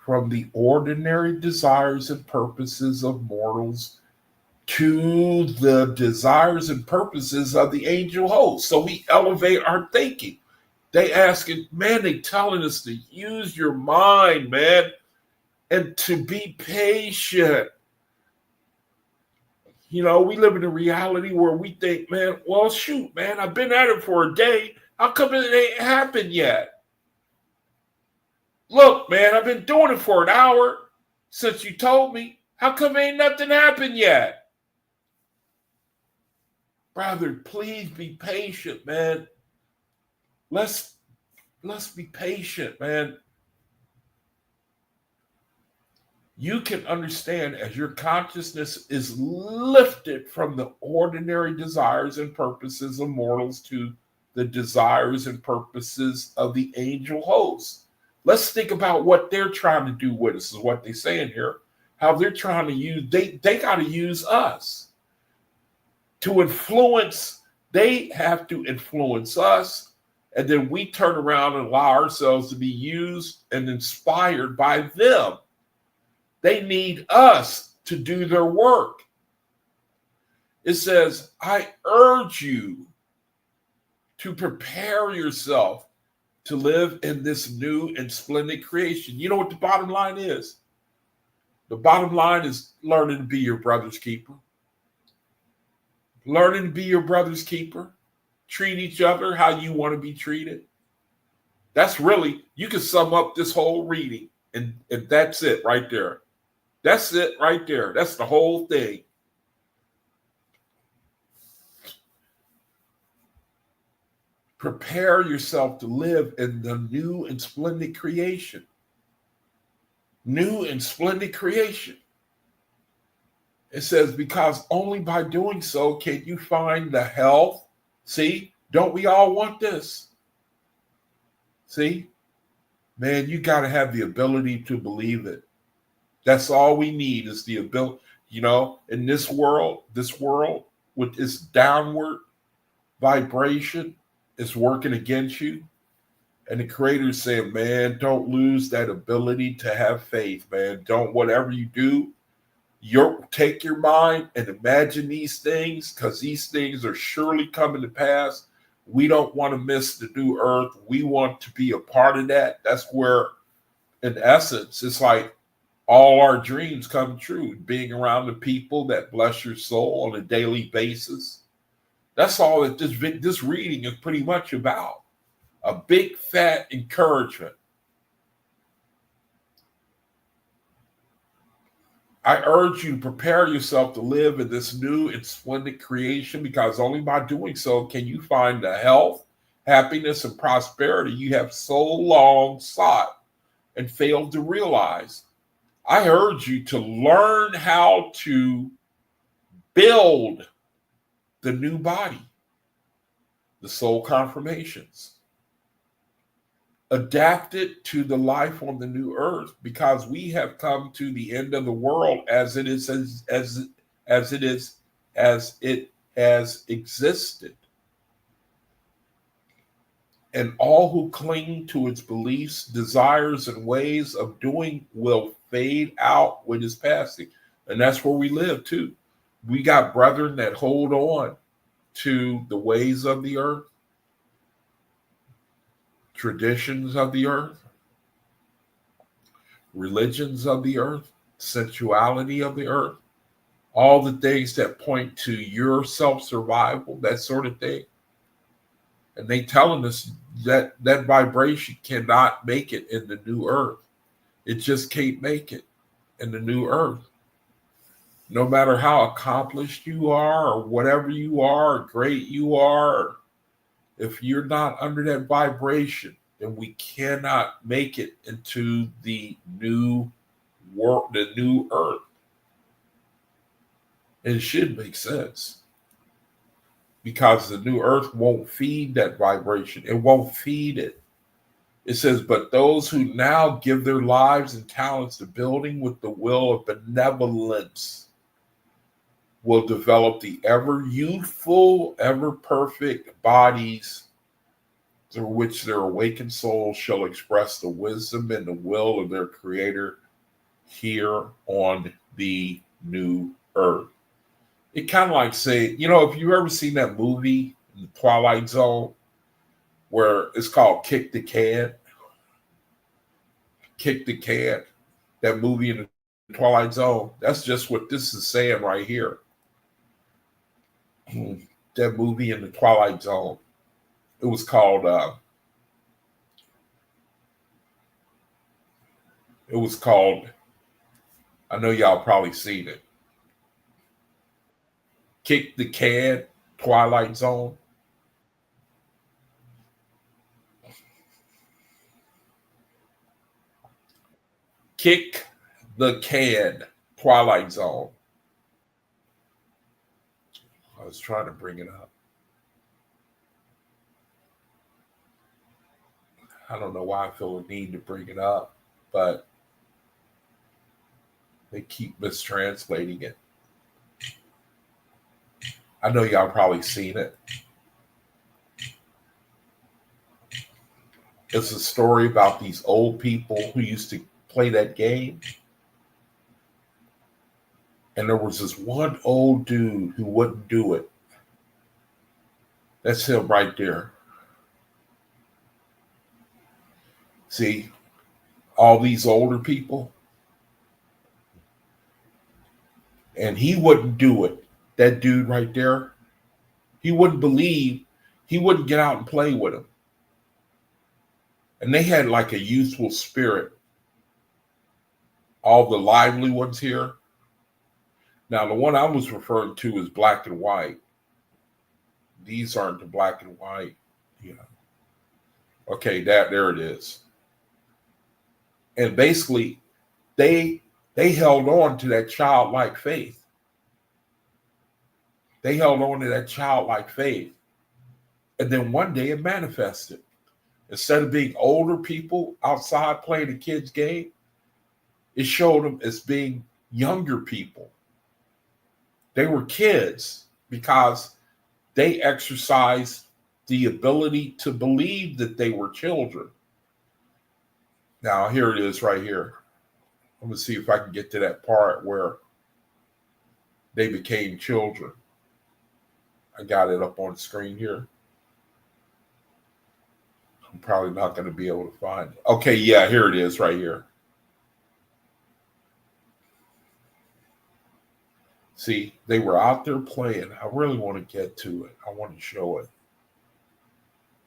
from the ordinary desires and purposes of mortals to the desires and purposes of the angel host. So we elevate our thinking. They asking, man, they telling us to use your mind, man. And to be patient. We live in a reality where we think, man, well, shoot, man, I've been at it for a day. How come it ain't happened yet? Look, man, I've been doing it for an hour since you told me. How come ain't nothing happened yet? Brother, please be patient, man. Let's be patient, man. You can understand as your consciousness is lifted from the ordinary desires and purposes of mortals to the desires and purposes of the angel hosts. Let's think about what they're trying to do with us, is what they're saying here. How they're trying to use, they got to use us to influence. They have to influence us. And then we turn around and allow ourselves to be used and inspired by them. They need us to do their work. It says, I urge you to prepare yourself to live in this new and splendid creation. You know what the bottom line is? The bottom line is learning to be your brother's keeper. Learning to be your brother's keeper. Treat each other how you want to be treated. That's really, you can sum up this whole reading, and that's it right there. That's it right there. That's the whole thing. prepare yourself to live in the new and splendid creation. New and splendid creation. It says, because only by doing so can you find the health. See, don't we all want this? See, man, you got to have the ability to believe it. That's all we need is the ability. You know, in this world with its downward vibration is working against you. And the creator is saying, man, don't lose that ability to have faith, man. Don't, whatever you do, take your mind and imagine these things, because these things are surely coming to pass. We don't want to miss the new earth. We want to be a part of that. That's where, in essence, it's like all our dreams come true. Being around the people that bless your soul on a daily basis. That's all that this reading is pretty much about. A big fat encouragement. I urge you to prepare yourself to live in this new and splendid creation, because only by doing so can you find the health, happiness, and prosperity you have so long sought and failed to realize. I urge you to learn how to build the new body, the soul confirmations. Adapt it to the life on the new earth, because we have come to the end of the world as it has existed. And all who cling to its beliefs, desires, and ways of doing will fade out with its passing. And that's where we live too. We got brethren that hold on to the ways of the earth, traditions of the earth, religions of the earth, sensuality of the earth, all the things that point to your self-survival, that sort of thing. And they telling us that that vibration cannot make it in the new earth. It just can't make it in the new earth. No matter how accomplished you are or whatever you are, or great you are, if you're not under that vibration, then we cannot make it into the new world, the new earth. And it should make sense, because the new earth won't feed that vibration. It won't feed it. It says, but those who now give their lives and talents to building with the will of benevolence will develop the ever youthful, ever perfect bodies through which their awakened souls shall express the wisdom and the will of their creator here on the new earth. It kind of like saying, you know, if you've ever seen that movie, The Twilight Zone, where it's called Kick the Can, that movie in the Twilight Zone, that's just what this is saying right here. That movie in the Twilight Zone, it was called I know y'all probably seen it, Kick the Can, Twilight Zone. Kick the Can, Twilight Zone. I was trying to bring it up. I don't know why I feel a need to bring it up, but they keep mistranslating it. I know y'all probably seen it. It's a story about these old people who used to play that game. And there was this one old dude who wouldn't do it. That's him right there. See, all these older people. And he wouldn't do it. That dude right there. He wouldn't believe. He wouldn't get out and play with him. And they had like a youthful spirit. All the lively ones here. Now, the one I was referring to is black and white. These aren't the black and white. Yeah. Okay, there it is. And basically, they held on to that childlike faith. They held on to that childlike faith. And then one day it manifested. Instead of being older people outside playing a kid's game, it showed them as being younger people. They were kids because they exercised the ability to believe that they were children. Now, here it is right here. I'm going to see if I can get to that part where they became children. I got it up on the screen here. I'm probably not going to be able to find it. Okay, yeah, here it is right here. See, they were out there playing. I really want to get to it. I want to show it.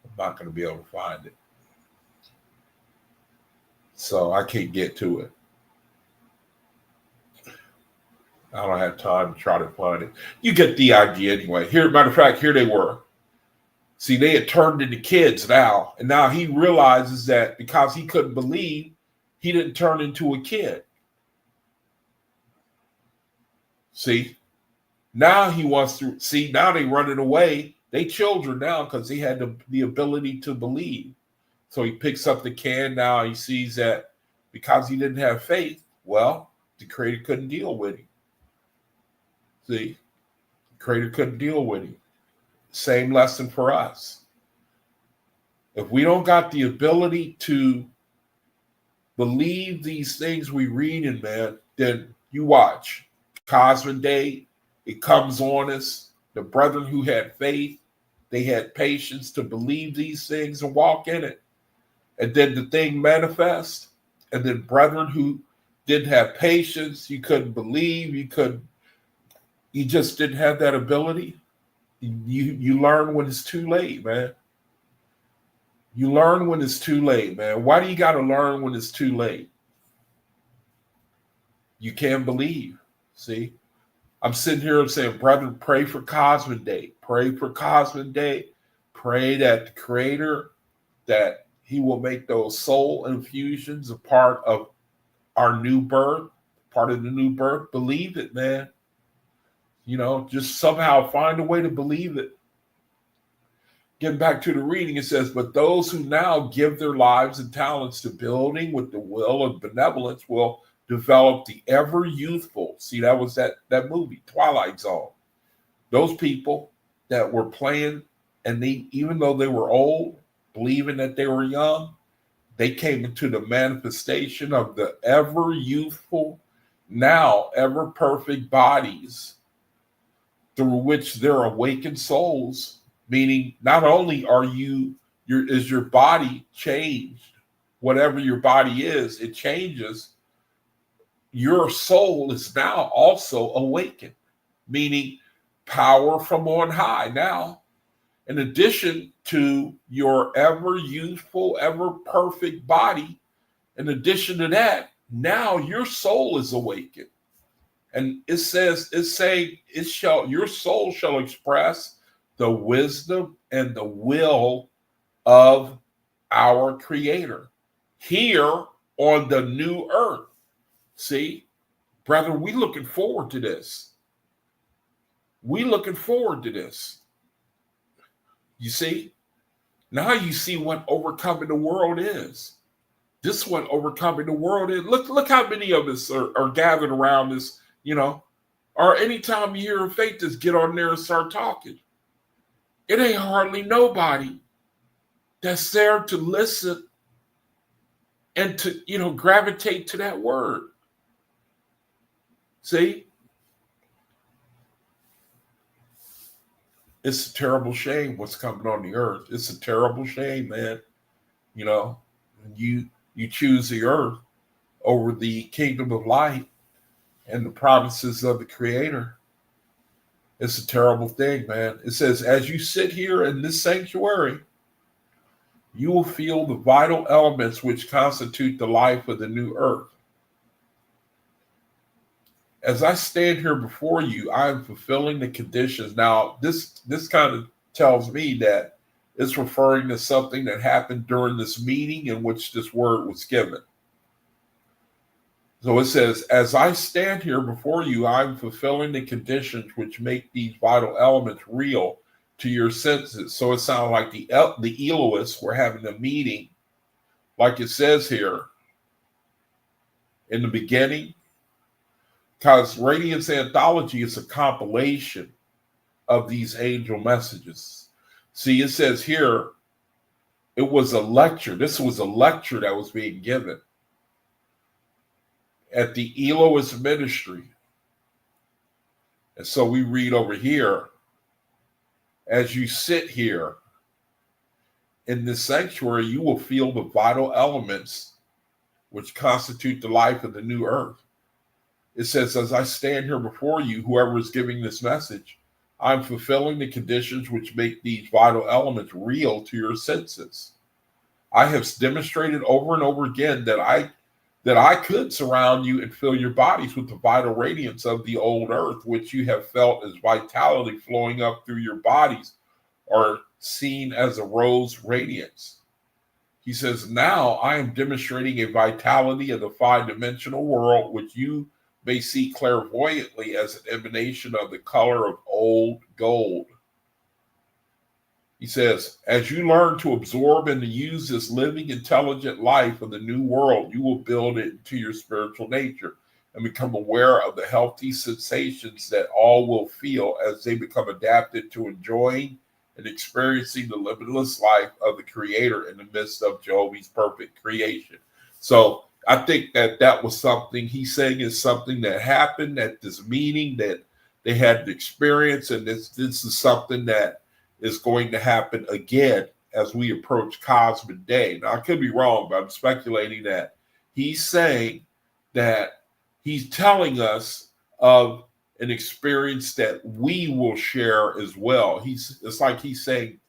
I'm not going to be able to find it. So I can't get to it. I don't have time to try to find it. You get the idea anyway. Here, matter of fact, here they were. See, they had turned into kids now. And now he realizes that because he couldn't believe, he didn't turn into a kid. See? Now he wants to see, now they running away. They children now because he had the ability to believe. So he picks up the can now. He sees that because he didn't have faith, well, the creator couldn't deal with him. See, the creator couldn't deal with him. Same lesson for us. If we don't got the ability to believe these things we read in, man, then you watch. Cosmic Day, it comes on us. The brethren who had faith, they had patience to believe these things and walk in it. And then the thing manifests. And then brethren who didn't have patience, you couldn't believe, you just didn't have that ability. You learn when it's too late, man. You learn when it's too late, man. Why do you got to learn when it's too late? You can't believe. See, I'm sitting here and saying, brethren, pray for Cosmic Day. Pray for Cosmic Day. Pray that the creator, that he will make those soul infusions a part of our new birth, part of the new birth. Believe it, man. You know, just somehow find a way to believe it. Getting back to the reading, it says, but those who now give their lives and talents to building with the will of benevolence will develop the ever youthful. See, that was that movie, Twilight Zone. Those people that were playing, and they, even though they were old, believing that they were young, they came into the manifestation of the ever youthful, now ever perfect bodies through which their awakened souls. Meaning, not only is your body changed, whatever your body is, it changes. Your soul is now also awakened, meaning power from on high. Now, in addition to your ever youthful, ever perfect body, in addition to that, now your soul is awakened. And it says, your soul shall express the wisdom and the will of our creator here on the new earth. See, brother, we looking forward to this. We looking forward to this. You see, now you see what overcoming the world is. This is what overcoming the world is. Look how many of us are gathered around this, you know, or anytime you hear a faith, just get on there and start talking. It ain't hardly nobody that's there to listen and to, you know, gravitate to that word. See? It's a terrible shame what's coming on the earth. It's a terrible shame, man. You know, you choose the earth over the kingdom of light and the promises of the creator. It's a terrible thing, man. It says, as you sit here in this sanctuary, you will feel the vital elements which constitute the life of the new earth. As I stand here before you, I am fulfilling the conditions. Now, this kind of tells me that It's referring to something that happened during this meeting in which this word was given. So it says, as I stand here before you, I'm fulfilling the conditions which make these vital elements real to your senses. So it sounded like the Elohists were having a meeting, like it says here in the beginning, because Radiance anthology is a compilation of these angel messages. See, it says here, it was a lecture. This was a lecture that was being given at the Elohist ministry. And so we read over here, as you sit here in this sanctuary, you will feel the vital elements which constitute the life of the new earth. It says, as I stand here before you, whoever is giving this message, I'm fulfilling the conditions which make these vital elements real to your senses. I have demonstrated over and over again that I could surround you and fill your bodies with the vital radiance of the old earth, which you have felt as vitality flowing up through your bodies, or seen as a rose radiance. He says, now I am demonstrating a vitality of the five-dimensional world, which you may see clairvoyantly as an emanation of the color of old gold. He says, as you learn to absorb and to use this living, intelligent life of the new world, you will build it into your spiritual nature and become aware of the healthy sensations that all will feel as they become adapted to enjoying and experiencing the limitless life of the Creator in the midst of Jehovah's perfect creation. So I think that was something he's saying is something that happened at this meeting that they had to experience, and this is something that is going to happen again as we approach Cosmic Day. Now, I could be wrong, but I'm speculating that he's saying that he's telling us of an experience that we will share as well. It's like he's saying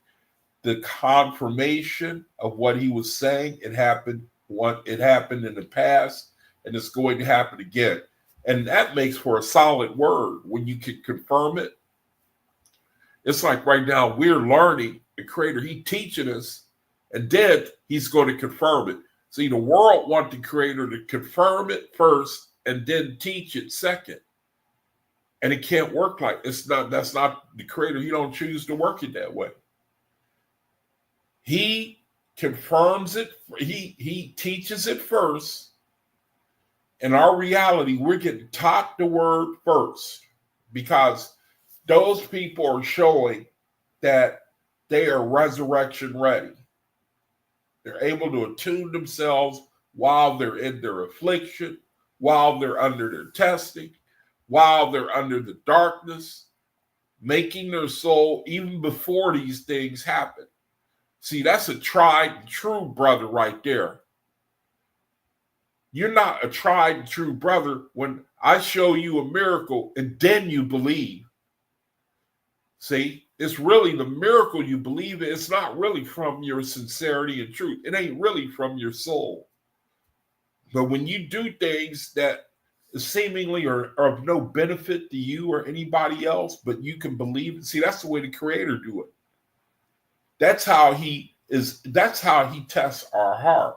the confirmation of what he was saying. It happened in the past, and it's going to happen again. And that makes for a solid word when you can confirm it. It's like right now we're learning the Creator. He's teaching us, and then he's going to confirm it. See, the world wants the Creator to confirm it first and then teach it second. And it can't work like it's not. That's not the Creator. He don't choose to work it that way. He confirms it. He teaches it first. In our reality, we're getting taught the word first because those people are showing that they are resurrection ready. They're able to attune themselves while they're in their affliction, while they're under their testing, while they're under the darkness, making their soul even before these things happen. See, that's a tried and true brother right there. You're not a tried and true brother when I show you a miracle and then you believe. See, it's really the miracle you believe in. It's not really from your sincerity and truth. It ain't really from your soul. But when you do things that seemingly are of no benefit to you or anybody else, but you can believe it. See, that's the way the Creator do it. That's how he tests our heart.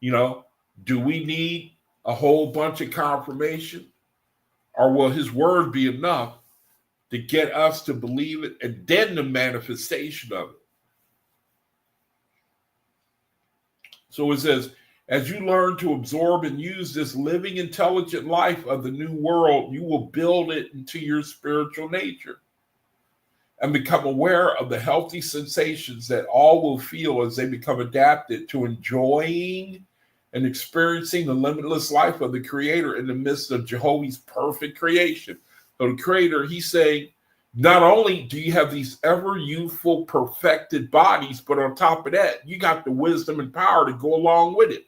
You know, do we need a whole bunch of confirmation? Or will his word be enough to get us to believe it and then the manifestation of it? So it says, as you learn to absorb and use this living, intelligent life of the new world, you will build it into your spiritual nature and become aware of the healthy sensations that all will feel as they become adapted to enjoying and experiencing the limitless life of the Creator in the midst of Jehovah's perfect creation. So the Creator, he's saying, not only do you have these ever youthful, perfected bodies, but on top of that, you got the wisdom and power to go along with it.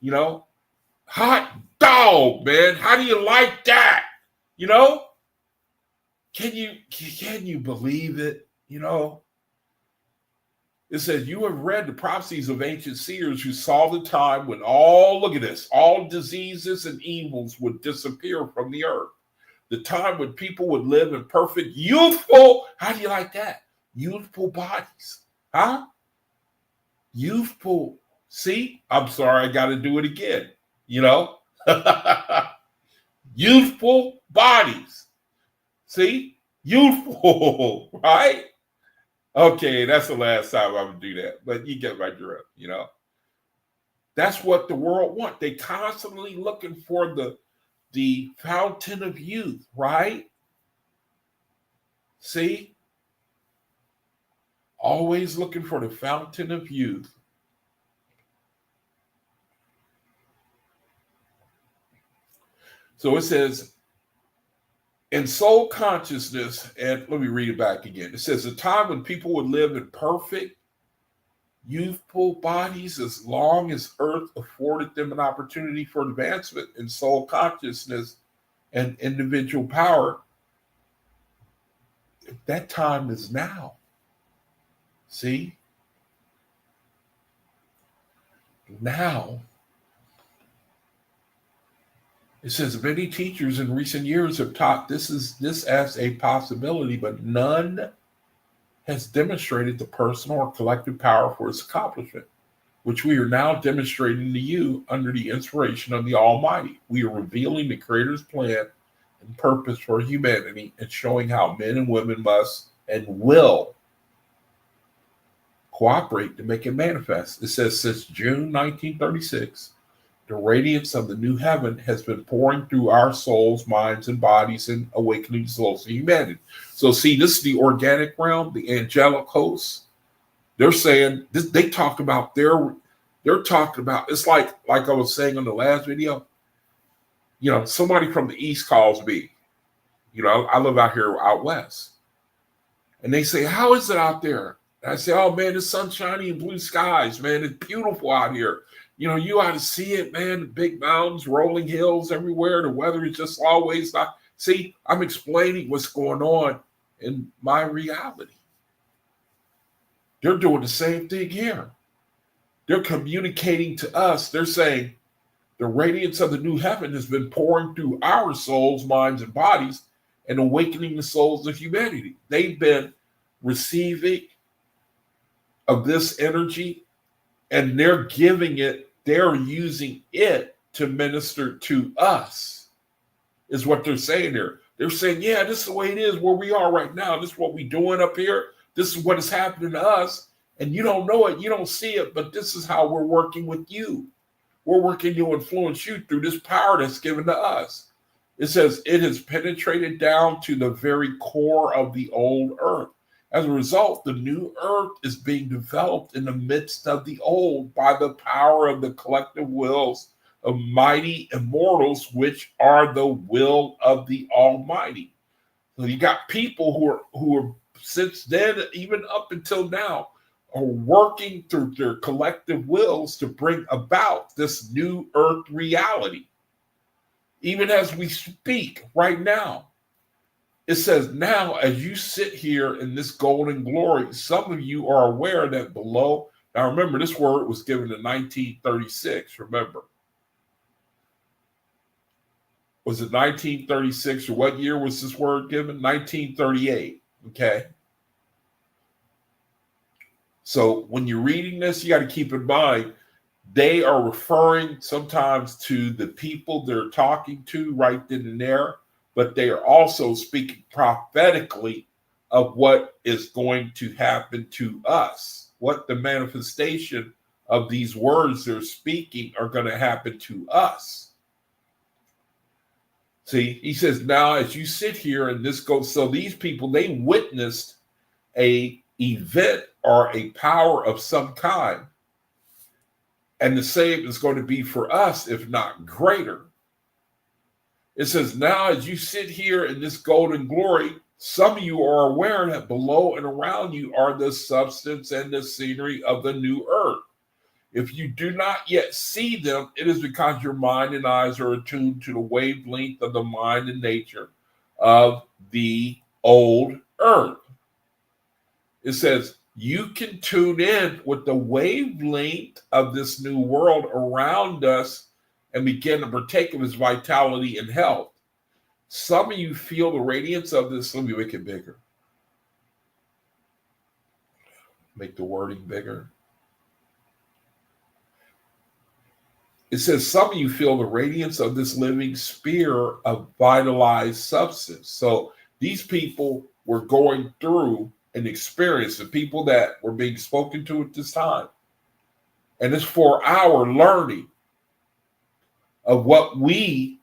You know, hot dog, man. How do you like that? You know, can you believe it? You know, it says, you have read the prophecies of ancient seers who saw the time when all diseases and evils would disappear from the earth. the time when people would live in perfect, youthful, how do you like that? Youthful bodies. Huh? Youthful. See, I'm sorry, I got to do it again. Youthful bodies. See? Youthful, right? Okay, that's the last time I'm going to do that. But you get my drift, That's what the world wants. They constantly looking for the fountain of youth, right? See? Always looking for the fountain of youth. So it says, in soul consciousness, and let me read it back again. It says, a time when people would live in perfect, youthful bodies as long as earth afforded them an opportunity for advancement in soul consciousness and individual power. That time is now. See? Now. It says many teachers in recent years have taught this as a possibility, but none has demonstrated the personal or collective power for its accomplishment, which we are now demonstrating to you under the inspiration of the Almighty. We are revealing the Creator's plan and purpose for humanity and showing how men and women must and will cooperate to make it manifest. It says since June 1936, the radiance of the new heaven has been pouring through our souls, minds, and bodies and awakening souls of humanity. So see, this is the organic realm, the angelic hosts. They're saying this, they're talking about, it's like I was saying on the last video, somebody from the East calls me. I live out here out west. And they say, how is it out there? And I say, oh man, it's sunshiny and blue skies, man. It's beautiful out here. You ought to see it, man. The big mountains, rolling hills everywhere. The weather is just always not. See, I'm explaining what's going on in my reality. They're doing the same thing here. They're communicating to us. They're saying the radiance of the new heaven has been pouring through our souls, minds, and bodies and awakening the souls of humanity. They've been receiving of this energy, and they're using it to minister to us, is what they're saying here. They're saying, yeah, this is the way it is where we are right now. This is what we're doing up here. This is what is happening to us. And you don't know it, you don't see it, but this is how we're working with you. We're working to influence you through this power that's given to us. It says it has penetrated down to the very core of the old earth. As a result, the new earth is being developed in the midst of the old by the power of the collective wills of mighty immortals, which are the will of the Almighty. So you got people who are since then, even up until now, are working through their collective wills to bring about this new earth reality. Even as we speak right now, it says, now, as you sit here in this golden glory, some of you are aware that below, now remember, this word was given in 1936, remember. Was it 1936, or what year was this word given? 1938, okay? So when you're reading this, you got to keep in mind, they are referring sometimes to the people they're talking to right then and there, but they are also speaking prophetically of what is going to happen to us, what the manifestation of these words they're speaking are going to happen to us. See, he says, now as you sit here and this goes, so these people, they witnessed a event or a power of some kind. And the same is going to be for us, if not greater. It says, now as you sit here in this golden glory, some of you are aware that below and around you are the substance and the scenery of the new earth. If you do not yet see them, it is because your mind and eyes are attuned to the wavelength of the mind and nature of the old earth. It says, you can tune in with the wavelength of this new world around us and begin to partake of its vitality and health. Some of you feel the radiance of this. Let me make it bigger. Make the wording bigger. It says some of you feel the radiance of this living sphere of vitalized substance. So these people were going through an experience, the people that were being spoken to at this time. And it's for our learning of what we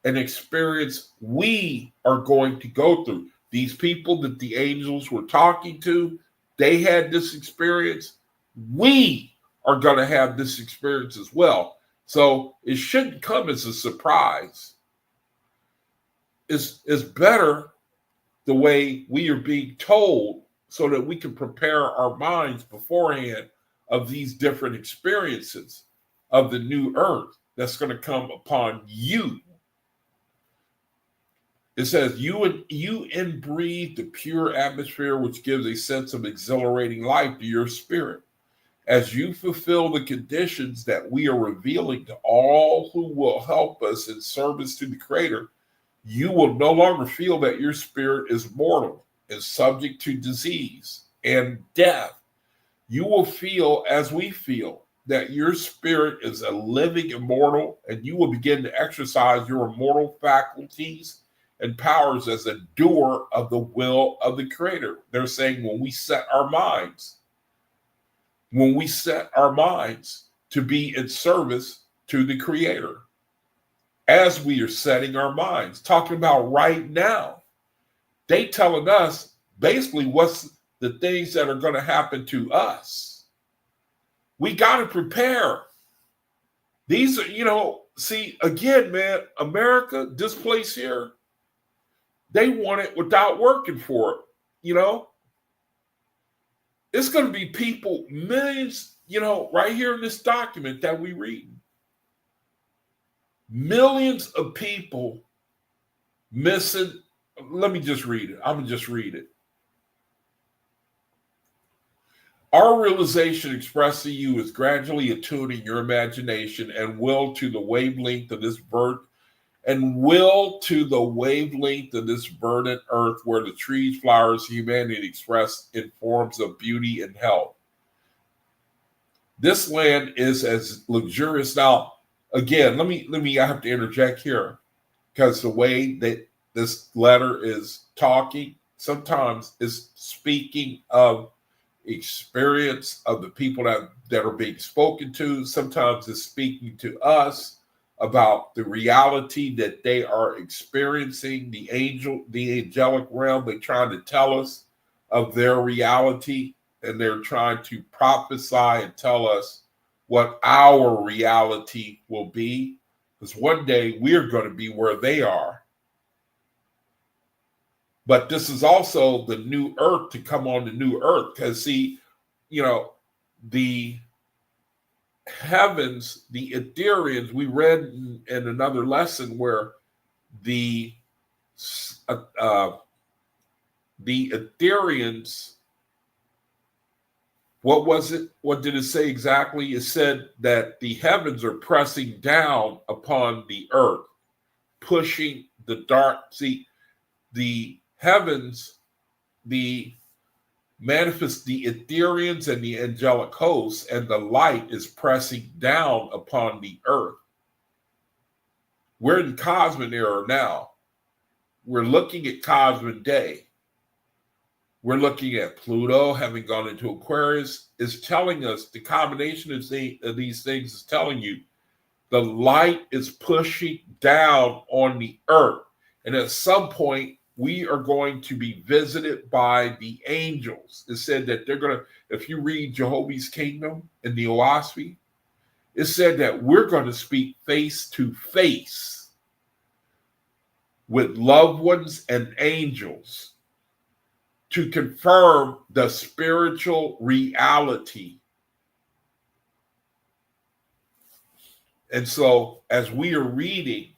an experience we are going to go through. These people that the angels were talking to, they had this experience. We are going to have this experience as well. So it shouldn't come as a surprise. It's better the way we are being told so that we can prepare our minds beforehand of these different experiences of the new earth that's going to come upon you. It says, you inbreathe the pure atmosphere, which gives a sense of exhilarating life to your spirit. As you fulfill the conditions that we are revealing to all who will help us in service to the Creator, you will no longer feel that your spirit is mortal and subject to disease and death. You will feel, as we feel, that your spirit is a living immortal, and you will begin to exercise your immortal faculties and powers as a doer of the will of the Creator. They're saying when we set our minds to be in service to the Creator, as we are setting our minds, talking about right now, they telling us basically what's the things that are going to happen to us. We got to prepare. These are, see, again, man, America, this place here, they want it without working for it, It's going to be people, millions, right here in this document that we read. Millions of people missing. Let me just read it. I'm going to just read it. Our realization expressed to you is gradually attuning your imagination and will to the wavelength of this verdant earth where the trees, flowers, humanity expressed in forms of beauty and health. This land is as luxurious. Now, again, I have to interject here because the way that this letter is talking sometimes is speaking of experience of the people that are being spoken to. Sometimes it's speaking to us about the reality that they are experiencing, the angelic realm. They're trying to tell us of their reality, and they're trying to prophesy and tell us what our reality will be. Because one day we're going to be where they are. But this is also the new earth to come on the new earth. Because see, the heavens, the Ethereans, we read in another lesson where the Ethereans, what was it? What did it say exactly? It said that the heavens are pressing down upon the earth, pushing the dark. See, the heavens, the Ethereans and the angelic hosts, and the light is pressing down upon the earth. We're in Cosmic era now. We're looking at Cosmic day. We're looking at Pluto having gone into Aquarius. Is telling us, the combination of these things is telling you the light is pushing down on the earth. And at some point, we are going to be visited by the angels. It said that they're going to, if you read Jehovah's Kingdom in the Oaspi, it said that we're going to speak face to face with loved ones and angels to confirm the spiritual reality. And so as we are reading,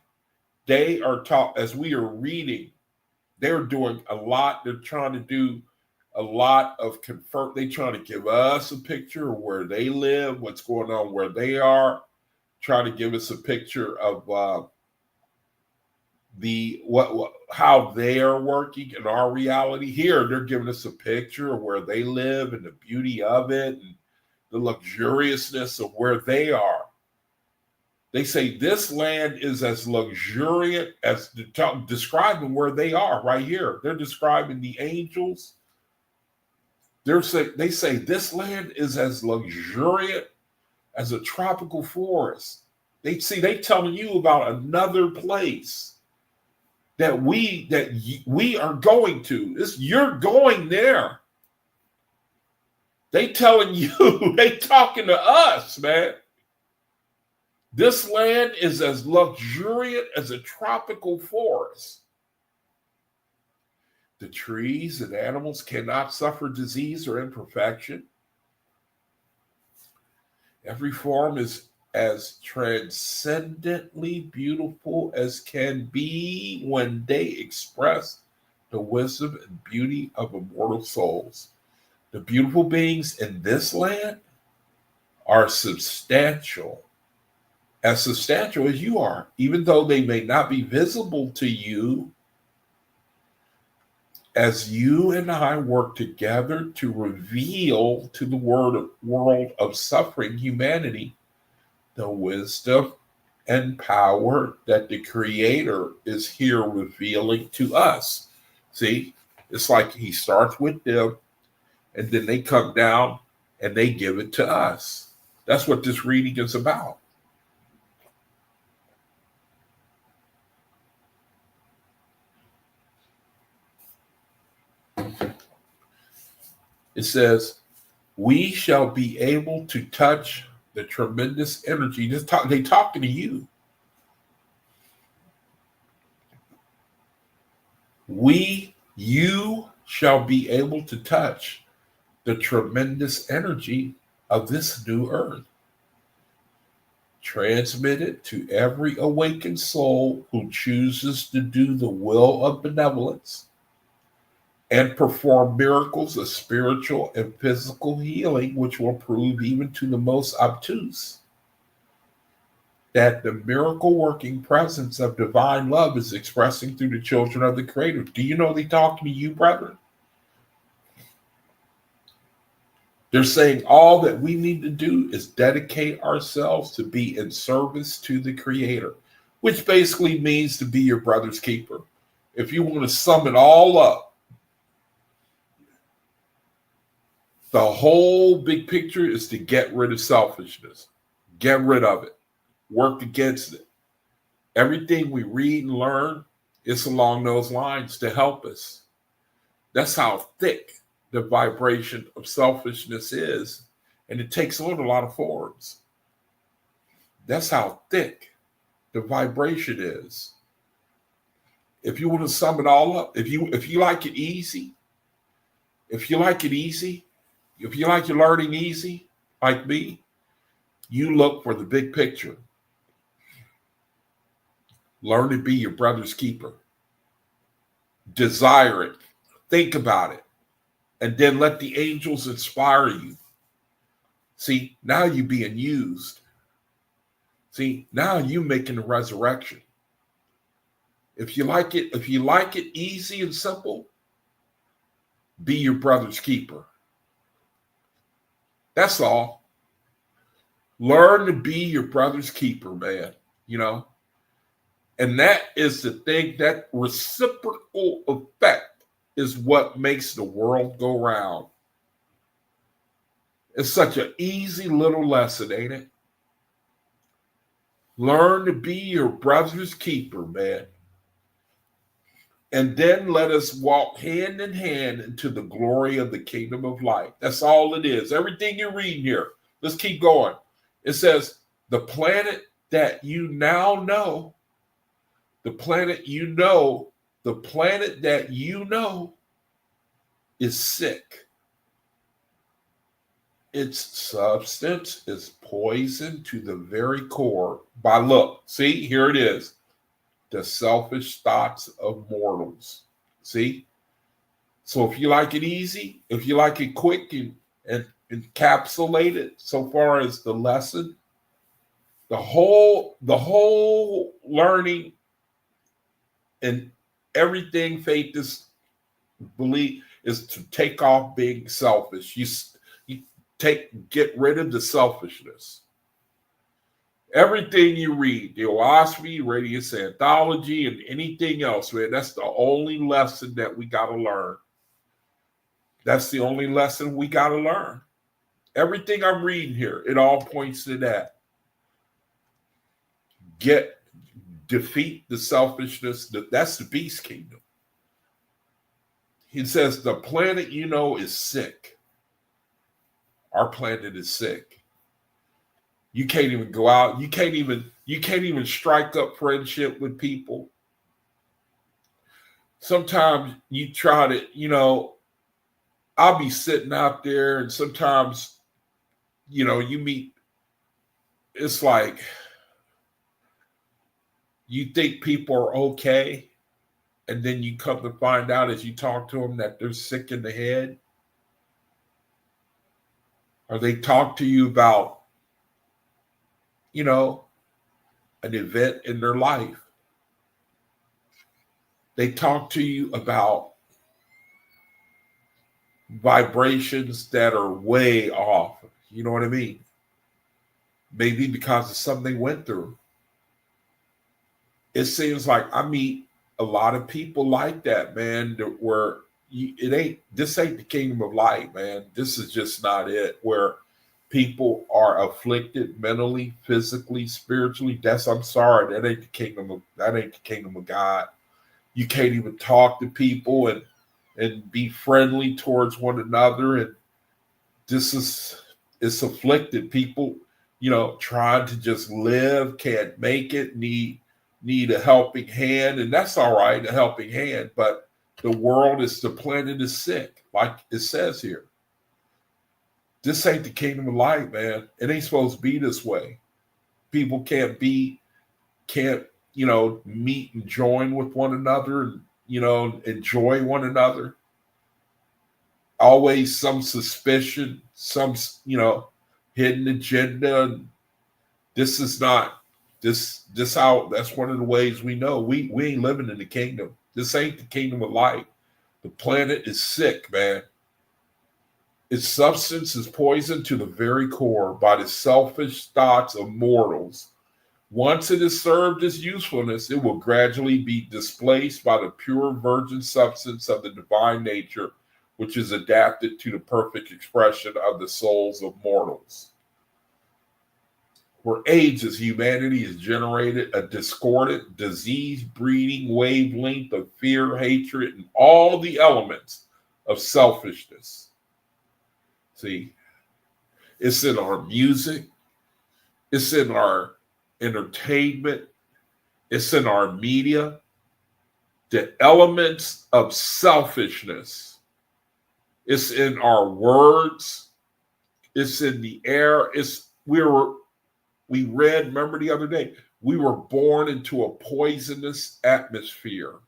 they're doing a lot. They're trying to do a lot of confirm. They're trying to give us a picture of where they live, what's going on where they are, trying to give us a picture of how they are working in our reality. Here, they're giving us a picture of where they live and the beauty of it and the luxuriousness of where they are. They say this land is as luxuriant as describing where they are right here. They're describing the angels. They say this land is as luxuriant as a tropical forest. They telling you about another place that we are going to. You're going there. They telling you, they talking to us, man. This land is as luxuriant as a tropical forest. The trees and animals cannot suffer disease or imperfection. Every form is as transcendently beautiful as can be when they express the wisdom and beauty of immortal souls. The beautiful beings in this land are substantial as you are, even though they may not be visible to you. As you and I work together to reveal to the world of suffering humanity the wisdom and power that the Creator is here revealing to us. See, it's like he starts with them and then they come down and they give it to us. That's what this reading is about. It says, we shall be able to touch the tremendous energy. They talking to you. You shall be able to touch the tremendous energy of this new earth. Transmit it to every awakened soul who chooses to do the will of benevolence and perform miracles of spiritual and physical healing, which will prove even to the most obtuse that the miracle-working presence of divine love is expressing through the children of the Creator. Do you know they're talking to you, brethren? They're saying all that we need to do is dedicate ourselves to be in service to the Creator, which basically means to be your brother's keeper. If you want to sum it all up, the whole big picture is to get rid of selfishness. Get rid of it. Work against it. Everything we read and learn is along those lines to help us. That's how thick the vibration of selfishness is, and it takes on a lot of forms. That's how thick the vibration is. If you want to sum it all up, if you like it easy, if you like your learning easy, like me, you look for the big picture. Learn to be your brother's keeper. Desire it. Think about it. And then let the angels inspire you. See, now you're being used. See, now you making the resurrection. If you like it easy and simple, be your brother's keeper. That's all. Learn to be your brother's keeper, man. You know? And that is the thing, that reciprocal effect is what makes the world go round. It's such an easy little lesson, ain't it? Learn to be your brother's keeper, man. And then let us walk hand in hand into the glory of the kingdom of light. That's all it is. Everything you're reading here. Let's keep going. It says, the planet that you now know, the planet that you know is sick. Its substance is poison to the very core. See, here it is. The selfish thoughts of mortals. See? So if you like it easy, if you like it quick and encapsulated so far as the lesson, the whole learning And everything faith is believe is to take off being selfish. You get rid of the selfishness. Everything you read, the philosophy, Radiance, anthology, and anything else, man, that's the only lesson that we got to learn. That's the only lesson we got to learn. Everything I'm reading here, it all points to that. Defeat the selfishness. That's the beast kingdom. He says the planet is sick. Our planet is sick. You can't even go out. You can't even strike up friendship with people. Sometimes you try to, I'll be sitting out there and sometimes, you meet, it's like you think people are okay. And then you come to find out as you talk to them that they're sick in the head. Or they talk to you about, an event in their life. They talk to you about vibrations that are way off. You know what I mean? Maybe because of something they went through. It seems like I meet a lot of people like that, man, where this ain't the kingdom of light, man. This is just not it. Where people are afflicted mentally, physically, spiritually. I'm sorry, that ain't the kingdom of God. You can't even talk to people and be friendly towards one another. And it's afflicted people, trying to just live, can't make it, need a helping hand. And that's all right, a helping hand. But the planet is sick, like it says here. This ain't the kingdom of light, man. It ain't supposed to be this way. People can't meet and join with one another and, enjoy one another. Always some suspicion, some, hidden agenda. This is not this how that's one of the ways we know we ain't living in the kingdom. This ain't the kingdom of light. The planet is sick, man. Its substance is poisoned to the very core by the selfish thoughts of mortals. Once it has served its usefulness, it will gradually be displaced by the pure virgin substance of the divine nature, which is adapted to the perfect expression of the souls of mortals. For ages, humanity has generated a discordant, disease-breeding wavelength of fear, hatred, and all the elements of selfishness. See, it's in our music, it's in our entertainment, it's in our media. The elements of selfishness. It's in our words. It's in the air. We read, remember the other day, we were born into a poisonous atmosphere.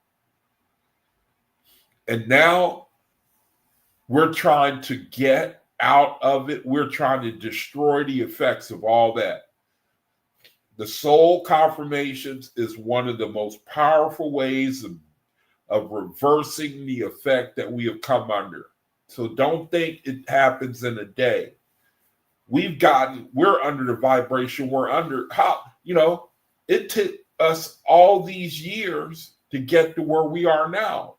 And now we're trying to get out of it. We're trying to destroy the effects of all that. The soul confirmations is one of the most powerful ways of reversing the effect that we have come under. So don't think it happens in a day. We're under the vibration. We're under it took us all these years to get to where we are now.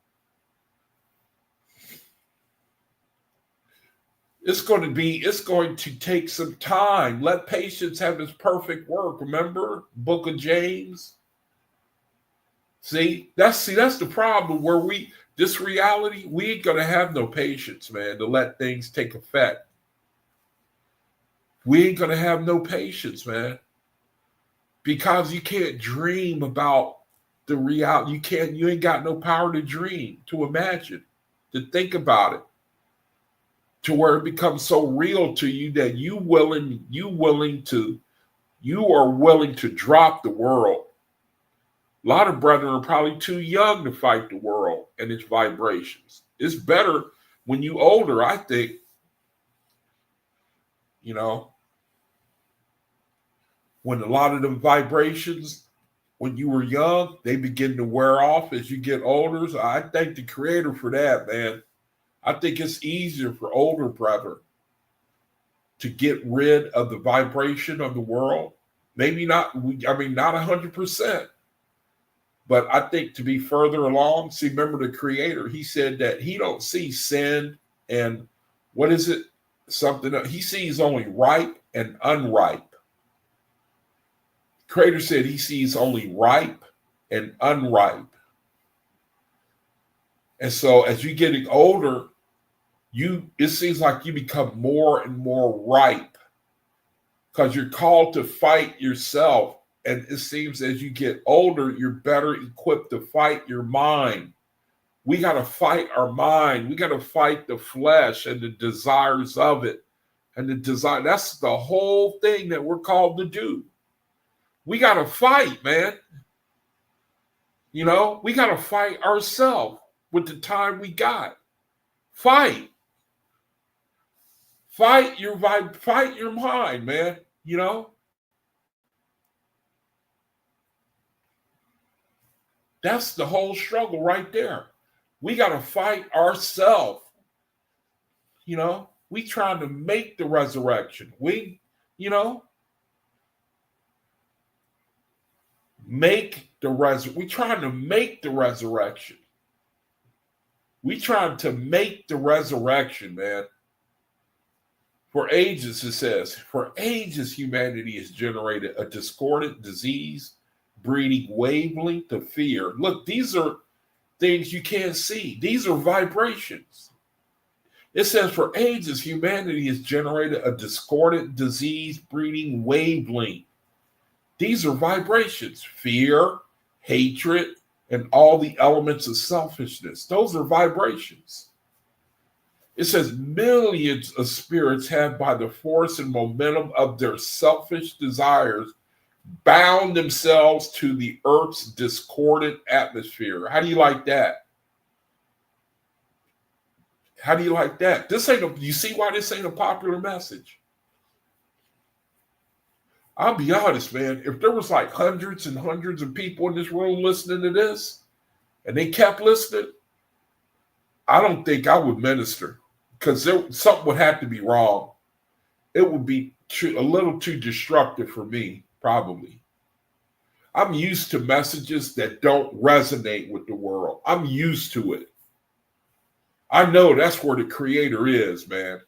It's going to take some time. Let patience have its perfect work. Remember, Book of James? See, that's the problem where this reality, we ain't gonna have no patience, man, to let things take effect. We ain't gonna have no patience, man. Because you can't dream about the reality. You ain't got no power to dream, to imagine, to think about it. To where it becomes so real to you that you are willing to drop the world. A lot of brethren are probably too young to fight the world and its vibrations. It's better when you older, I think, when a lot of the vibrations, when you were young, they begin to wear off as you get older. So I thank the Creator for that, man. I think it's easier for older brother to get rid of the vibration of the world. Maybe not, not 100%. But I think to be further along, see, remember the Creator, he said that he don't see sin and what is it? Something he sees only ripe and unripe. Creator said he sees only ripe and unripe. And so as you're getting older, it seems like you become more and more ripe because you're called to fight yourself. And it seems as you get older, you're better equipped to fight your mind. We got to fight our mind. We got to fight the flesh and the desires of it. And that's the whole thing that we're called to do. We got to fight, man. We got to fight ourselves with the time we got. Fight. Fight your mind, man. That's the whole struggle right there. We got to fight ourselves. We trying to make the resurrection. We trying to make the resurrection. We trying to make the resurrection, man. For ages, it says, for ages humanity has generated a discordant disease, breeding wavelength of fear. Look, these are things you can't see. These are vibrations. It says, for ages humanity has generated a discordant disease, breeding wavelength. These are vibrations, fear, hatred, and all the elements of selfishness. Those are vibrations. It says millions of spirits have, by the force and momentum of their selfish desires, bound themselves to the earth's discordant atmosphere. How do you like that? How do you like that? You see why this ain't a popular message? I'll be honest, man. If there was like hundreds and hundreds of people in this room listening to this, and they kept listening, I don't think I would minister. Because something would have to be wrong. It would be a little too destructive for me, probably. I'm used to messages that don't resonate with the world. I'm used to it. I know that's where the Creator is, man.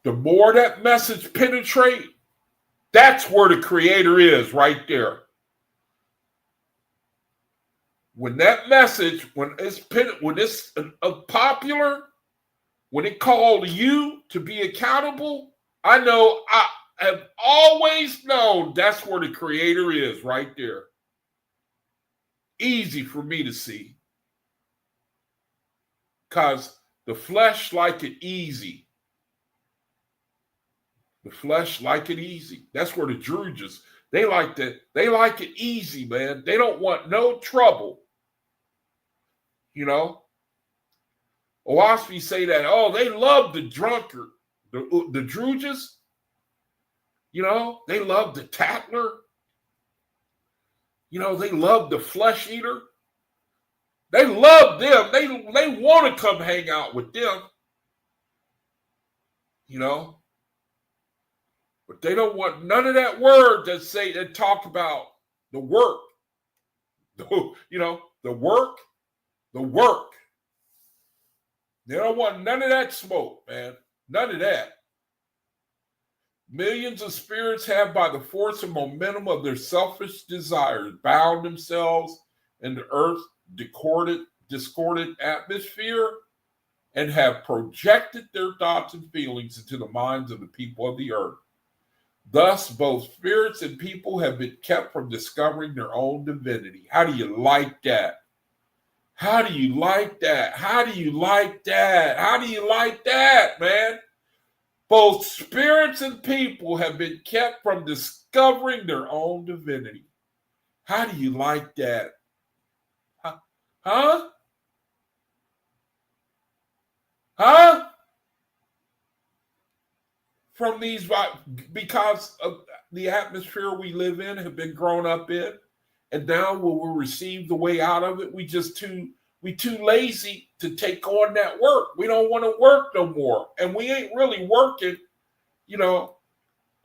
The more that message penetrates, that's where the Creator is, right there. When that message, when it's popular, when it called you to be accountable, I know I have always known that's where the Creator is, right there. Easy for me to see. Because the flesh like it easy. The flesh like it easy. That's where the Druges, they like it easy, man. They don't want no trouble. Oosby say that, they love the drunkard, the Druges. They love the tattler. They love the flesh eater. They love them. They want to come hang out with them. But they don't want none of that word that talk about the work. The work. The work. They don't want none of that smoke, man. None of that. Millions of spirits have, by the force and momentum of their selfish desires, bound themselves in the earth's discordant atmosphere and have projected their thoughts and feelings into the minds of the people of the earth. Thus, both spirits and people have been kept from discovering their own divinity. How do you like that? How do you like that? How do you like that? How do you like that, man? Both spirits and people have been kept from discovering their own divinity. How do you like that? Huh? Huh? from these, because of the atmosphere we live in, have been grown up in, and now when we receive the way out of it, we too lazy to take on that work. We don't want to work no more, and we ain't really working. You know,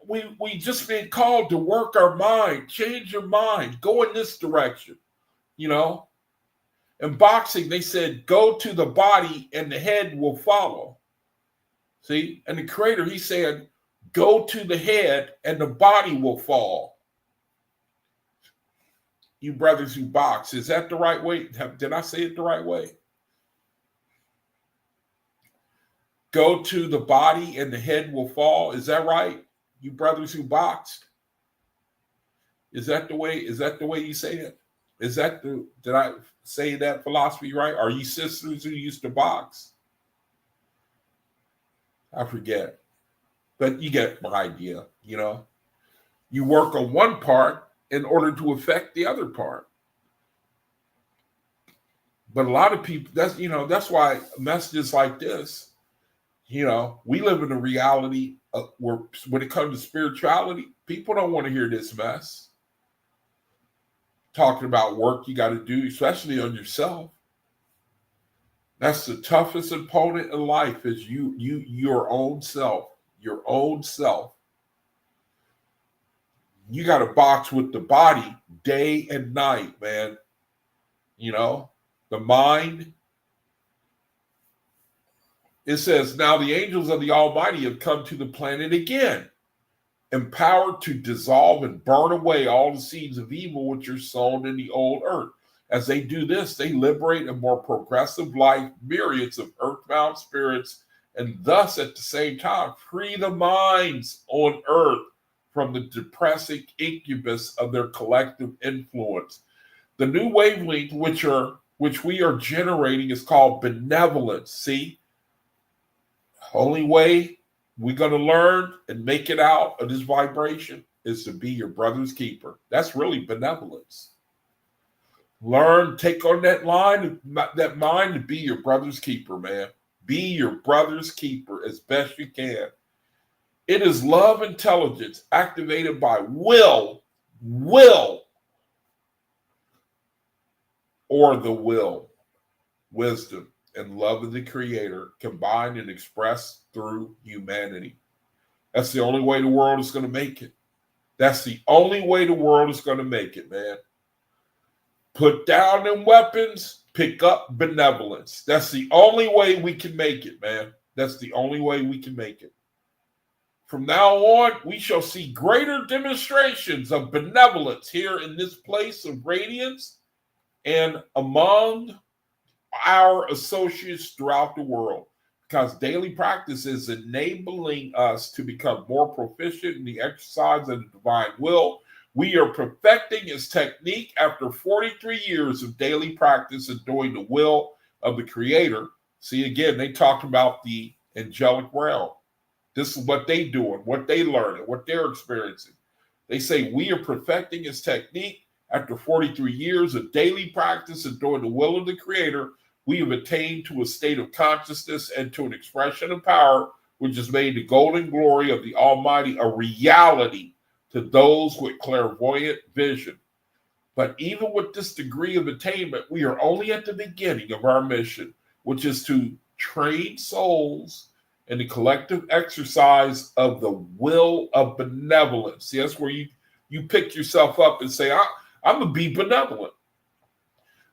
we just been called to work our mind, change your mind, go in this direction. You know, in boxing, they said go to the body and the head will follow. See, and the creator, he said, go to the head and the body will fall. You brothers who box, is that the right way? Did I say it the right way? Go to the body and the head will fall. Is that right? You brothers who boxed? Is that the way you say it? Did I say that philosophy right? Are you sisters who used to box? I forget. But you get my idea, you know. You work on one part in order to affect the other part. But a lot of people, that's why messages like this, you know, we live in a reality where when it comes to spirituality, people don't want to hear this mess. Talking about work you got to do, especially on yourself. That's the toughest opponent in life is your own self. Your own self. You got to box with the body day and night, man. You know, the mind. It says, now the angels of the Almighty have come to the planet again, empowered to dissolve and burn away all the seeds of evil which are sown in the old earth. As they do this, they liberate a more progressive life, myriads of earthbound spirits, and thus at the same time free the minds on earth from the depressing incubus of their collective influence. The new wavelength which we are generating is called benevolence. See? Only way we're going to learn and make it out of this vibration is to be your brother's keeper. That's really benevolence. Learn, take on that mind to be your brother's keeper, man. Be your brother's keeper as best you can. It is love intelligence activated by will, or the will, wisdom, and love of the Creator combined and expressed through humanity. That's the only way the world is going to make it. That's the only way the world is going to make it, man. Put down them weapons, pick up benevolence. That's the only way we can make it, man. That's the only way we can make it. From now on, we shall see greater demonstrations of benevolence here in this place of radiance and among our associates throughout the world, because daily practice is enabling us to become more proficient in the exercise of the divine will. We are perfecting its technique after 43 years of daily practice and doing the will of the Creator. See, again, they talked about the angelic realm. This is what they doing, what they learning, what they're experiencing. They say we are perfecting its technique after 43 years of daily practice and doing the will of the Creator. We have attained to a state of consciousness and to an expression of power which has made the golden glory of the Almighty a reality to those with clairvoyant vision. But even with this degree of attainment, we are only at the beginning of our mission, which is to train souls in the collective exercise of the will of benevolence. See, that's where you pick yourself up and say, I'm going to be benevolent.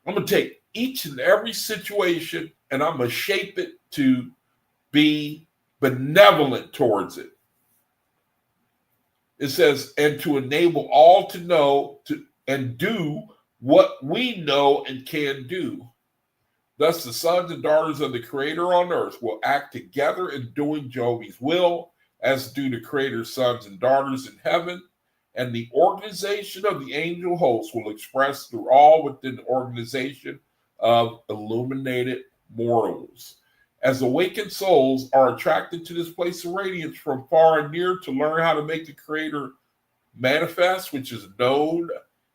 I'm going to take each and every situation and I'm going to shape it to be benevolent towards it. It says, and to enable all to know and do what we know and can do. Thus, the sons and daughters of the Creator on earth will act together in doing Jehovah's will, as do the Creator's sons and daughters in heaven. And the organization of the angel hosts will express through all within the organization of illuminated mortals. As awakened souls are attracted to this place of radiance from far and near to learn how to make the Creator manifest, which is known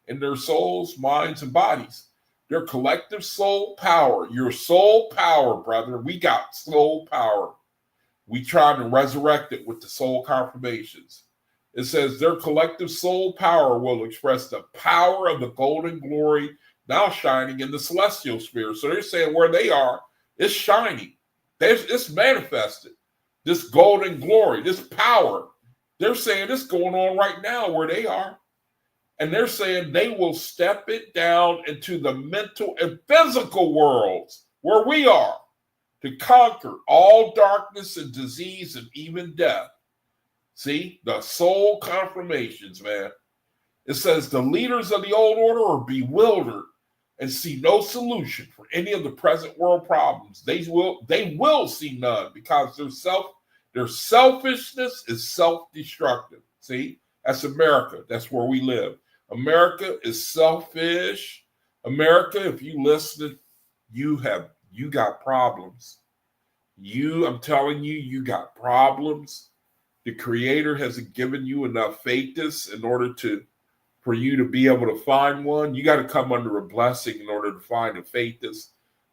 in their souls, minds, and bodies. Their collective soul power, your soul power, brother. We got soul power. We try to resurrect it with the soul confirmations. It says their collective soul power will express the power of the golden glory now shining in the celestial sphere. So they're saying where they are, it's shining. It's manifested. This golden glory, this power. They're saying it's going on right now where they are. And they're saying they will step it down into the mental and physical worlds where we are to conquer all darkness and disease and even death. See, the soul confirmations, man. It says the leaders of the old order are bewildered and see no solution for any of the present world problems. They will see none because their selfishness is self-destructive. See, that's America. That's where we live. America is selfish. America, if you listen, you got problems. I'm telling you, you got problems. The Creator hasn't given you enough faiths in order for you to be able to find one. You got to come under a blessing in order to find a faiths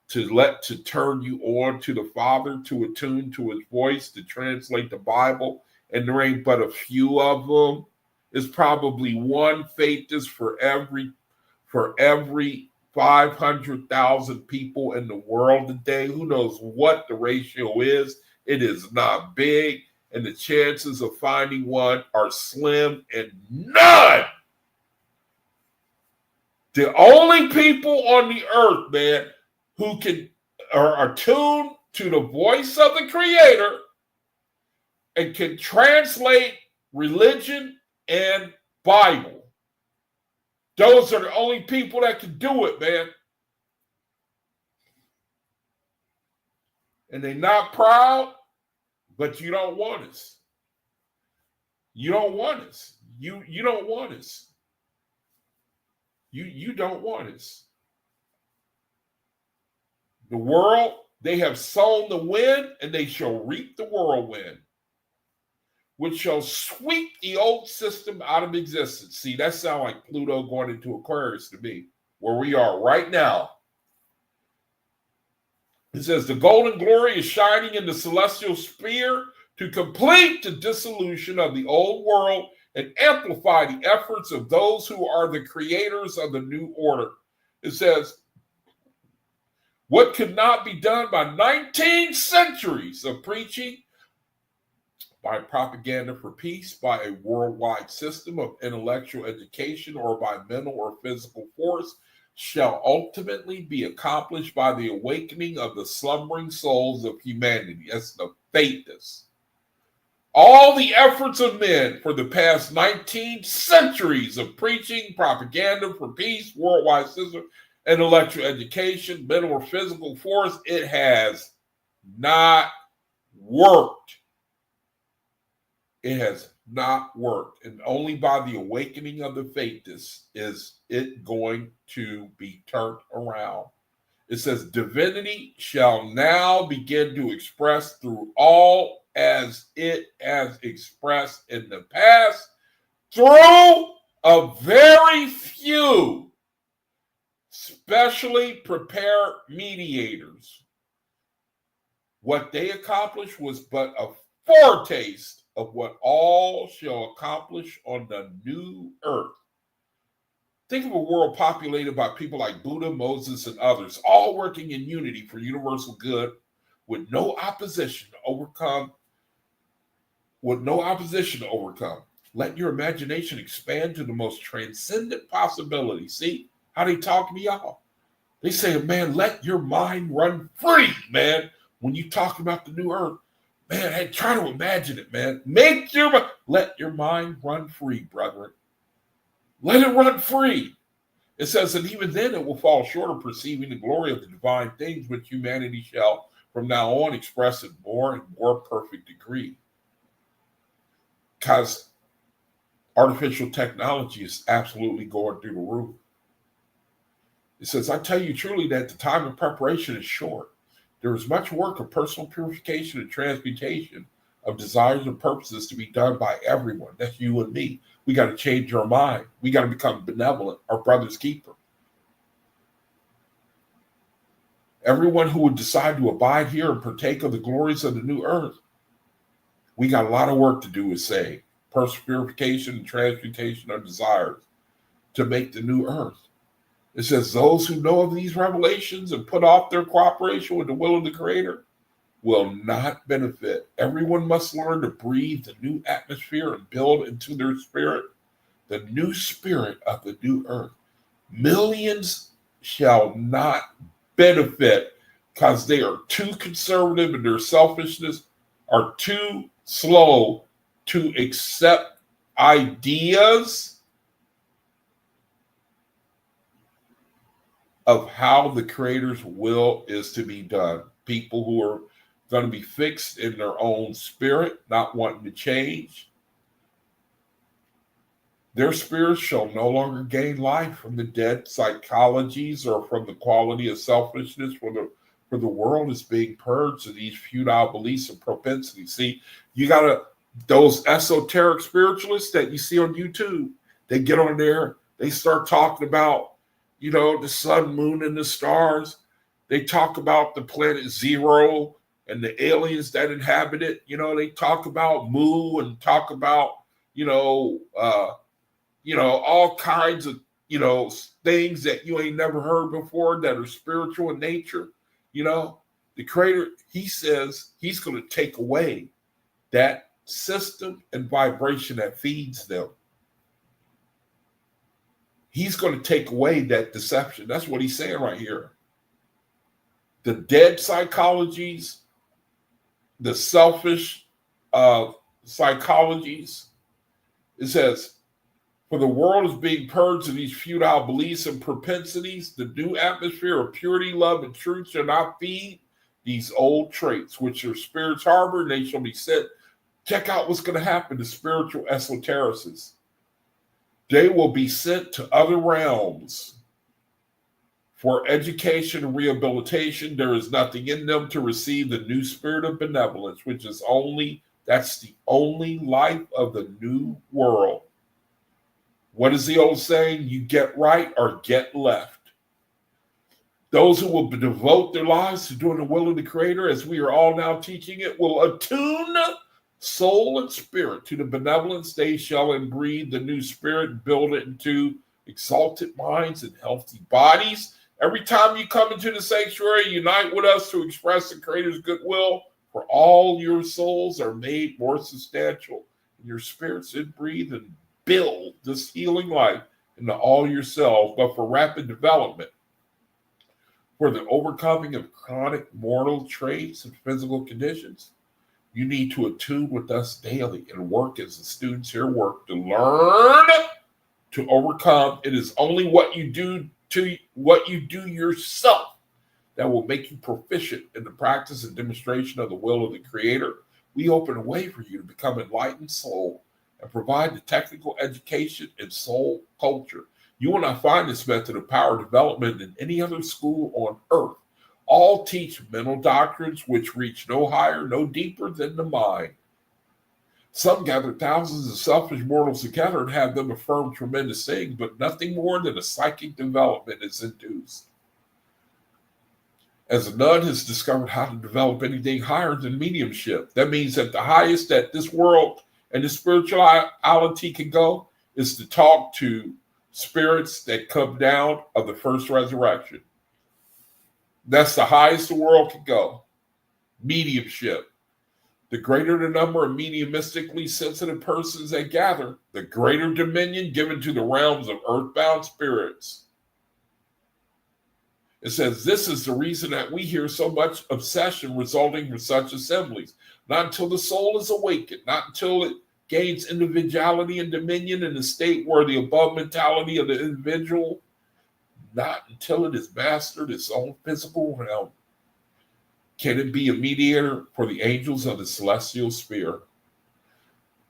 to turn you on to the Father, to attune to His voice, to translate the Bible. And there ain't but a few of them. It's probably one faiths for every 500,000 people in the world today. Who knows what the ratio is? It is not big. And the chances of finding one are slim and none. The only people on the earth, man, who are tuned to the voice of the Creator and can translate religion and Bible. Those are the only people that can do it, man. And they're not proud, but you don't want us. You don't want us. You don't want us. You don't want us. The world, they have sown the wind, and they shall reap the whirlwind, which shall sweep the old system out of existence. See, that sounds like Pluto going into Aquarius to me, where we are right now. It says the golden glory is shining in the celestial sphere to complete the dissolution of the old world and amplify the efforts of those who are the creators of the new order. It says, what could not be done by 19 centuries of preaching, by propaganda for peace, by a worldwide system of intellectual education, or by mental or physical force, shall ultimately be accomplished by the awakening of the slumbering souls of humanity. That's the faiths. All the efforts of men for the past 19 centuries of preaching, propaganda for peace, worldwide system, intellectual education, mental or physical force, it has not worked. It has not worked. And only by the awakening of the faiths is it going to be turned around. It says, divinity shall now begin to express through all as it has expressed in the past, through a very few specially prepared mediators. What they accomplished was but a foretaste of what all shall accomplish on the new earth. Think of a world populated by people like Buddha, Moses, and others, all working in unity for universal good, with no opposition to overcome. Let your imagination expand to the most transcendent possibilities. See how they talk to y'all? They say, man, let your mind run free, man. When you talk about the new earth, man, hey, try to imagine it, man. Let your mind run free, brethren. Let it run free. It says, and even then it will fall short of perceiving the glory of the divine things which humanity shall from now on express in more and more perfect degree. Because artificial technology is absolutely going through the roof. It says, I tell you truly that the time of preparation is short. There is much work of personal purification and transmutation of desires and purposes to be done by everyone. That's you and me. We got to change our mind. We got to become benevolent, our brother's keeper. Everyone who would decide to abide here and partake of the glories of the new earth We got a lot of work to do with saying personal purification and transmutation of desires to make the new earth. It says those who know of these revelations and put off their cooperation with the will of the Creator will not benefit. Everyone must learn to breathe the new atmosphere and build into their spirit the new spirit of the new earth. Millions shall not benefit because they are too conservative in their selfishness, are too slow to accept ideas of how the Creator's will is to be done. People who are going to be fixed in their own spirit, not wanting to change. Their spirits shall no longer gain life from the dead psychologies or from the quality of selfishness, for the world is being purged of these futile beliefs and propensities. See, you got those esoteric spiritualists that you see on YouTube, they get on there, they start talking about, the sun, moon, and the stars. They talk about the planet Zero and the aliens that inhabit it. They talk about Mu and talk about, all kinds of, things that you ain't never heard before that are spiritual in nature. The Creator, he says he's going to take away that system and vibration that feeds them. He's going to take away that deception. That's what he's saying right here. The dead psychologies, the selfish psychologies. It says, for the world is being purged of these futile beliefs and propensities. The new atmosphere of purity, love, and truth shall not feed these old traits, which your spirits harbor, and they shall be sent. Check out what's going to happen to spiritual esotericists. They will be sent to other realms for education and rehabilitation. There is nothing in them to receive the new spirit of benevolence, which is that's the only life of the new world. What is the old saying? You get right or get left. Those who will devote their lives to doing the will of the Creator, as we are all now teaching it, will attune soul and spirit to the benevolence. They shall breathe the new spirit and build it into exalted minds and healthy bodies. Every time you come into the sanctuary, unite with us to express the Creator's goodwill, for all your souls are made more substantial, and your spirits breathe and build this healing life into all yourselves, but for rapid development, for the overcoming of chronic mortal traits and physical conditions, you need to attune with us daily and work as the students here work to learn to overcome. It is only what you do yourself that will make you proficient in the practice and demonstration of the will of the Creator. We open a way for you to become enlightened soul and provide the technical education and soul culture. You will not find this method of power development in any other school on earth. All teach mental doctrines which reach no higher, no deeper than the mind. Some gather thousands of selfish mortals together and have them affirm tremendous things, but nothing more than a psychic development is induced. As none has discovered how to develop anything higher than mediumship. That means that the highest that this world and the spirituality can go is to talk to spirits that come down of the first resurrection. That's the highest the world can go. Mediumship. The greater the number of mediumistically sensitive persons that gather, the greater dominion given to the realms of earthbound spirits. It says this is the reason that we hear so much obsession resulting from such assemblies. Not until the soul is awakened, not until it gains individuality and dominion in a state where the above mentality of the individual, not until it has mastered its own physical realm, can it be a mediator for the angels of the celestial sphere.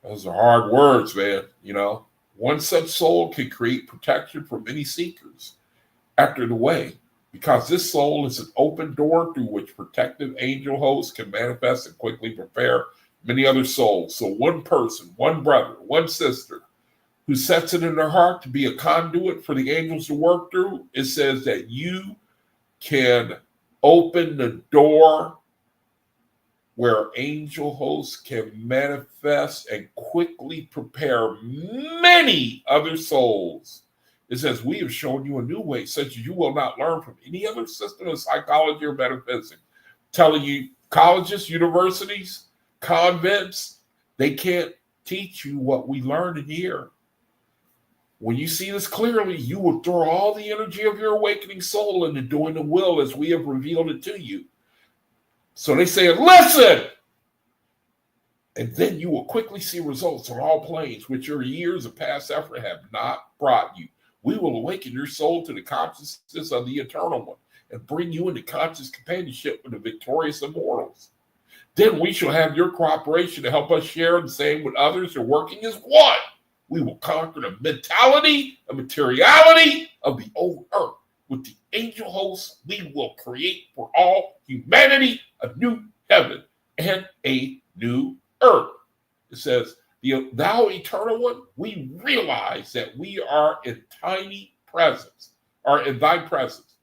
Those are hard words, man. One such soul can create protection for many seekers after the way, because this soul is an open door through which protective angel hosts can manifest and quickly prepare many other souls. So one person, one brother, one sister who sets it in their heart to be a conduit for the angels to work through, it says that you can open the door where angel hosts can manifest and quickly prepare many other souls. It says, we have shown you a new way, such as you will not learn from any other system of psychology or metaphysics. Telling you, colleges, universities, convents, they can't teach you what we learned in here. When you see this clearly, you will throw all the energy of your awakening soul into doing the will as we have revealed it to you. So they say, listen! And then you will quickly see results on all planes, which your years of past effort have not brought you. We will awaken your soul to the consciousness of the Eternal One and bring you into conscious companionship with the victorious immortals. Then we shall have your cooperation to help us share the same with others and working as one. We will conquer the mentality and materiality of the old earth. With the angel hosts, we will create for all humanity a new heaven and a new earth. It says, thou eternal one, we realize that we are in tiny presence, are in thy presence.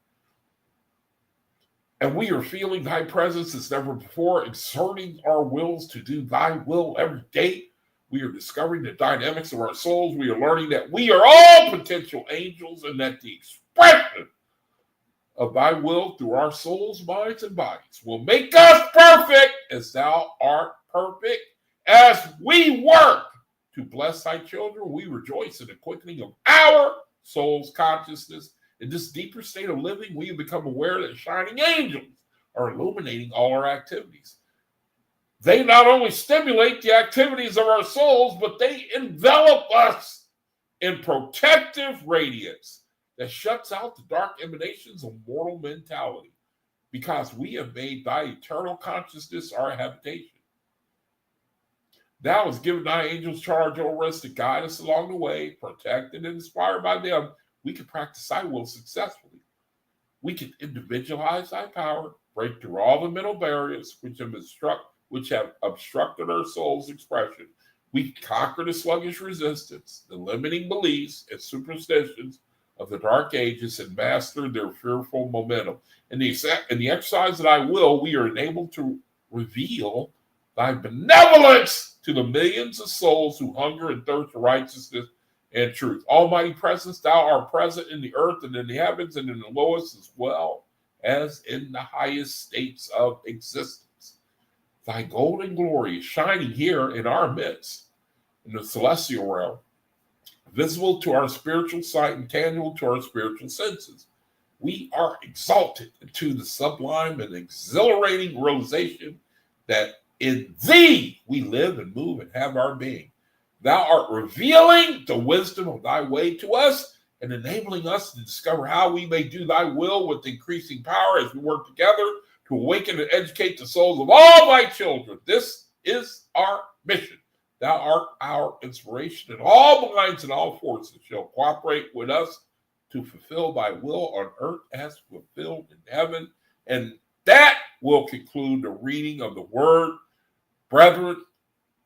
And we are feeling thy presence as never before, exerting our wills to do thy will every day. We are discovering the dynamics of our souls. We are learning that we are all potential angels and that the expression of thy will through our souls, minds, and bodies will make us perfect as thou art perfect. As we work to bless thy children, we rejoice in the quickening of our soul's consciousness. In this deeper state of living, we have become aware that shining angels are illuminating all our activities. They not only stimulate the activities of our souls, but they envelop us in protective radiance that shuts out the dark emanations of mortal mentality, because we have made thy eternal consciousness our habitation. Thou hast given thy angels charge over us to guide us along the way. Protected and inspired by them, we can practice thy will successfully. We can individualize thy power, break through all the mental barriers which have obstructed our soul's expression. We can conquer the sluggish resistance, the limiting beliefs and superstitions of the dark ages, and master their fearful momentum. In the exercise of thy will, we are enabled to reveal thy benevolence to the millions of souls who hunger and thirst for righteousness and truth. Almighty presence, thou art present in the earth and in the heavens and in the lowest as well as in the highest states of existence. Thy golden glory is shining here in our midst, in the celestial realm, visible to our spiritual sight and tangible to our spiritual senses. We are exalted into the sublime and exhilarating realization that in thee we live and move and have our being. Thou art revealing the wisdom of thy way to us and enabling us to discover how we may do thy will with increasing power as we work together to awaken and educate the souls of all thy children. This is our mission. Thou art our inspiration, and all minds and all forces shall cooperate with us to fulfill thy will on earth as fulfilled in heaven. And that will conclude the reading of the word. Brethren,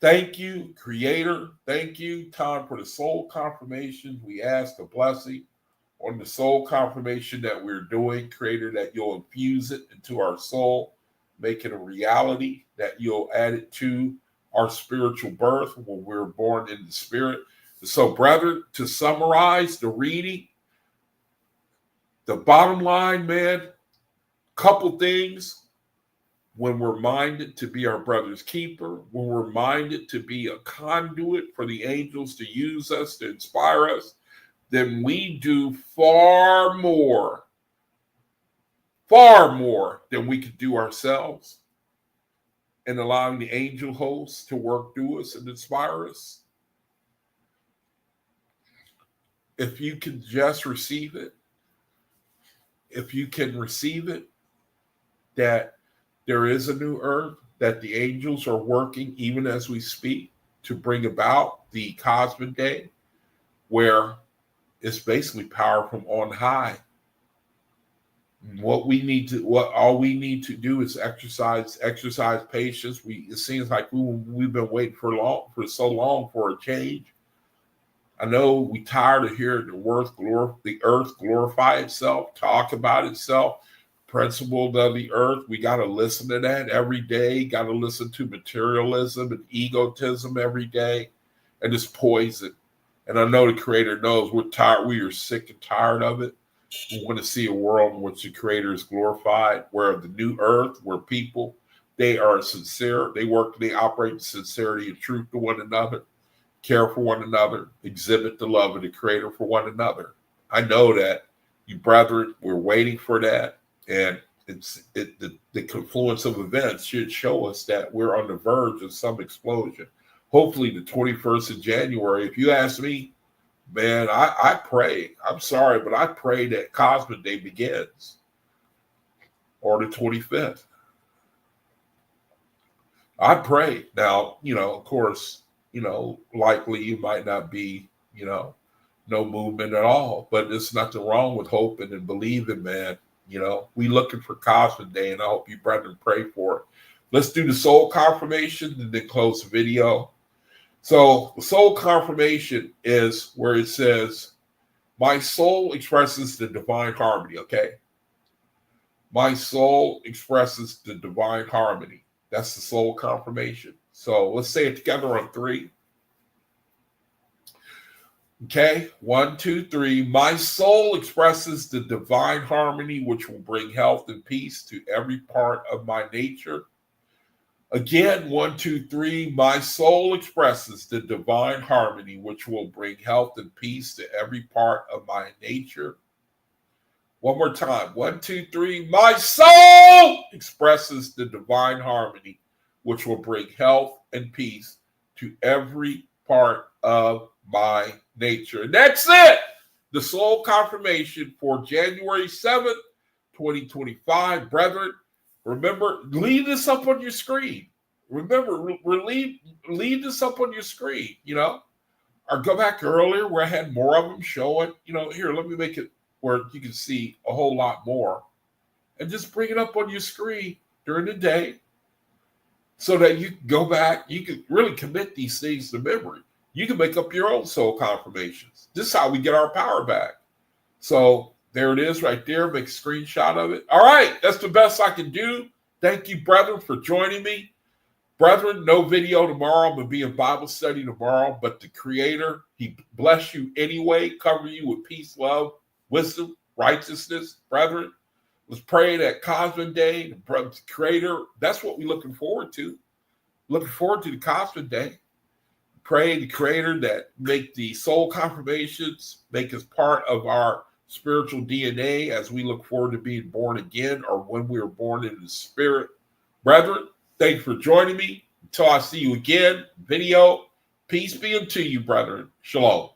thank you, Creator. Thank you, Tom, for the soul confirmation. We ask a blessing on the soul confirmation that we're doing, Creator, that you'll infuse it into our soul, make it a reality, that you'll add it to our spiritual birth when we're born in the spirit. So, brethren, to summarize the reading, the bottom line, man, couple things. When we're minded to be our brother's keeper, when we're minded to be a conduit for the angels to use us, to inspire us, then we do far more than we could do ourselves, in allowing the angel hosts to work through us and inspire us. If you can just receive it, that there is a new earth, that the angels are working even as we speak to bring about the cosmic day, where it's basically power from on high. All we need to do is exercise patience. It seems like we've been waiting for so long for a change. I know we tired of hearing the earth glorify itself, talk about itself, principle of the earth. We got to listen to that every day. Got to listen to materialism and egotism every day, and it's poison. And I know the Creator knows we're tired. We are sick and tired of it. We want to see a world in which the Creator is glorified, where the new earth, where people, they are sincere. They work, they operate in sincerity and truth to one another, care for one another, exhibit the love of the Creator for one another. I know that you brethren, we're waiting for that. And the confluence of events should show us that we're on the verge of some explosion. Hopefully the 21st of January. If you ask me, man, I pray. I'm sorry, but I pray that Cosmic Day begins. Or the 25th. I pray. Now, of course, likely you might not be, no movement at all. But there's nothing wrong with hoping and believing, man. We looking for Cosmic Day, and I hope you brethren pray for it. Let's do the soul confirmation and then close the video. So the soul confirmation is where it says, my soul expresses the divine harmony, okay? My soul expresses the divine harmony. That's the soul confirmation. So let's say it together on 3. Okay, 1, 2, 3. My soul expresses the divine harmony, which will bring health and peace to every part of my nature. Again, 1, 2, 3. My soul expresses the divine harmony, which will bring health and peace to every part of my nature. One more time. 1, 2, 3. My soul expresses the divine harmony, which will bring health and peace to every part of my nature. And that's it. The soul confirmation for January 7th, 2025. Brethren, remember, leave this up on your screen. Remember, leave this up on your screen, Or go back earlier where I had more of them showing, here, let me make it where you can see a whole lot more. And just bring it up on your screen during the day so that you can go back. You can really commit these things to memory. You can make up your own soul confirmations. This is how we get our power back. So there it is right there. Make a screenshot of it. All right. That's the best I can do. Thank you, brethren, for joining me. Brethren, no video tomorrow. I'm going to be in Bible study tomorrow. But the Creator, He bless you anyway, cover you with peace, love, wisdom, righteousness. Brethren, let's pray that Cosmic Day, the Creator, that's what we're looking forward to. Looking forward to the Cosmic Day. Pray the Creator that make the soul confirmations, make us part of our spiritual DNA as we look forward to being born again or when we are born in the Spirit. Brethren, thank you for joining me. Until I see you again, video, peace be unto you, brethren. Shalom.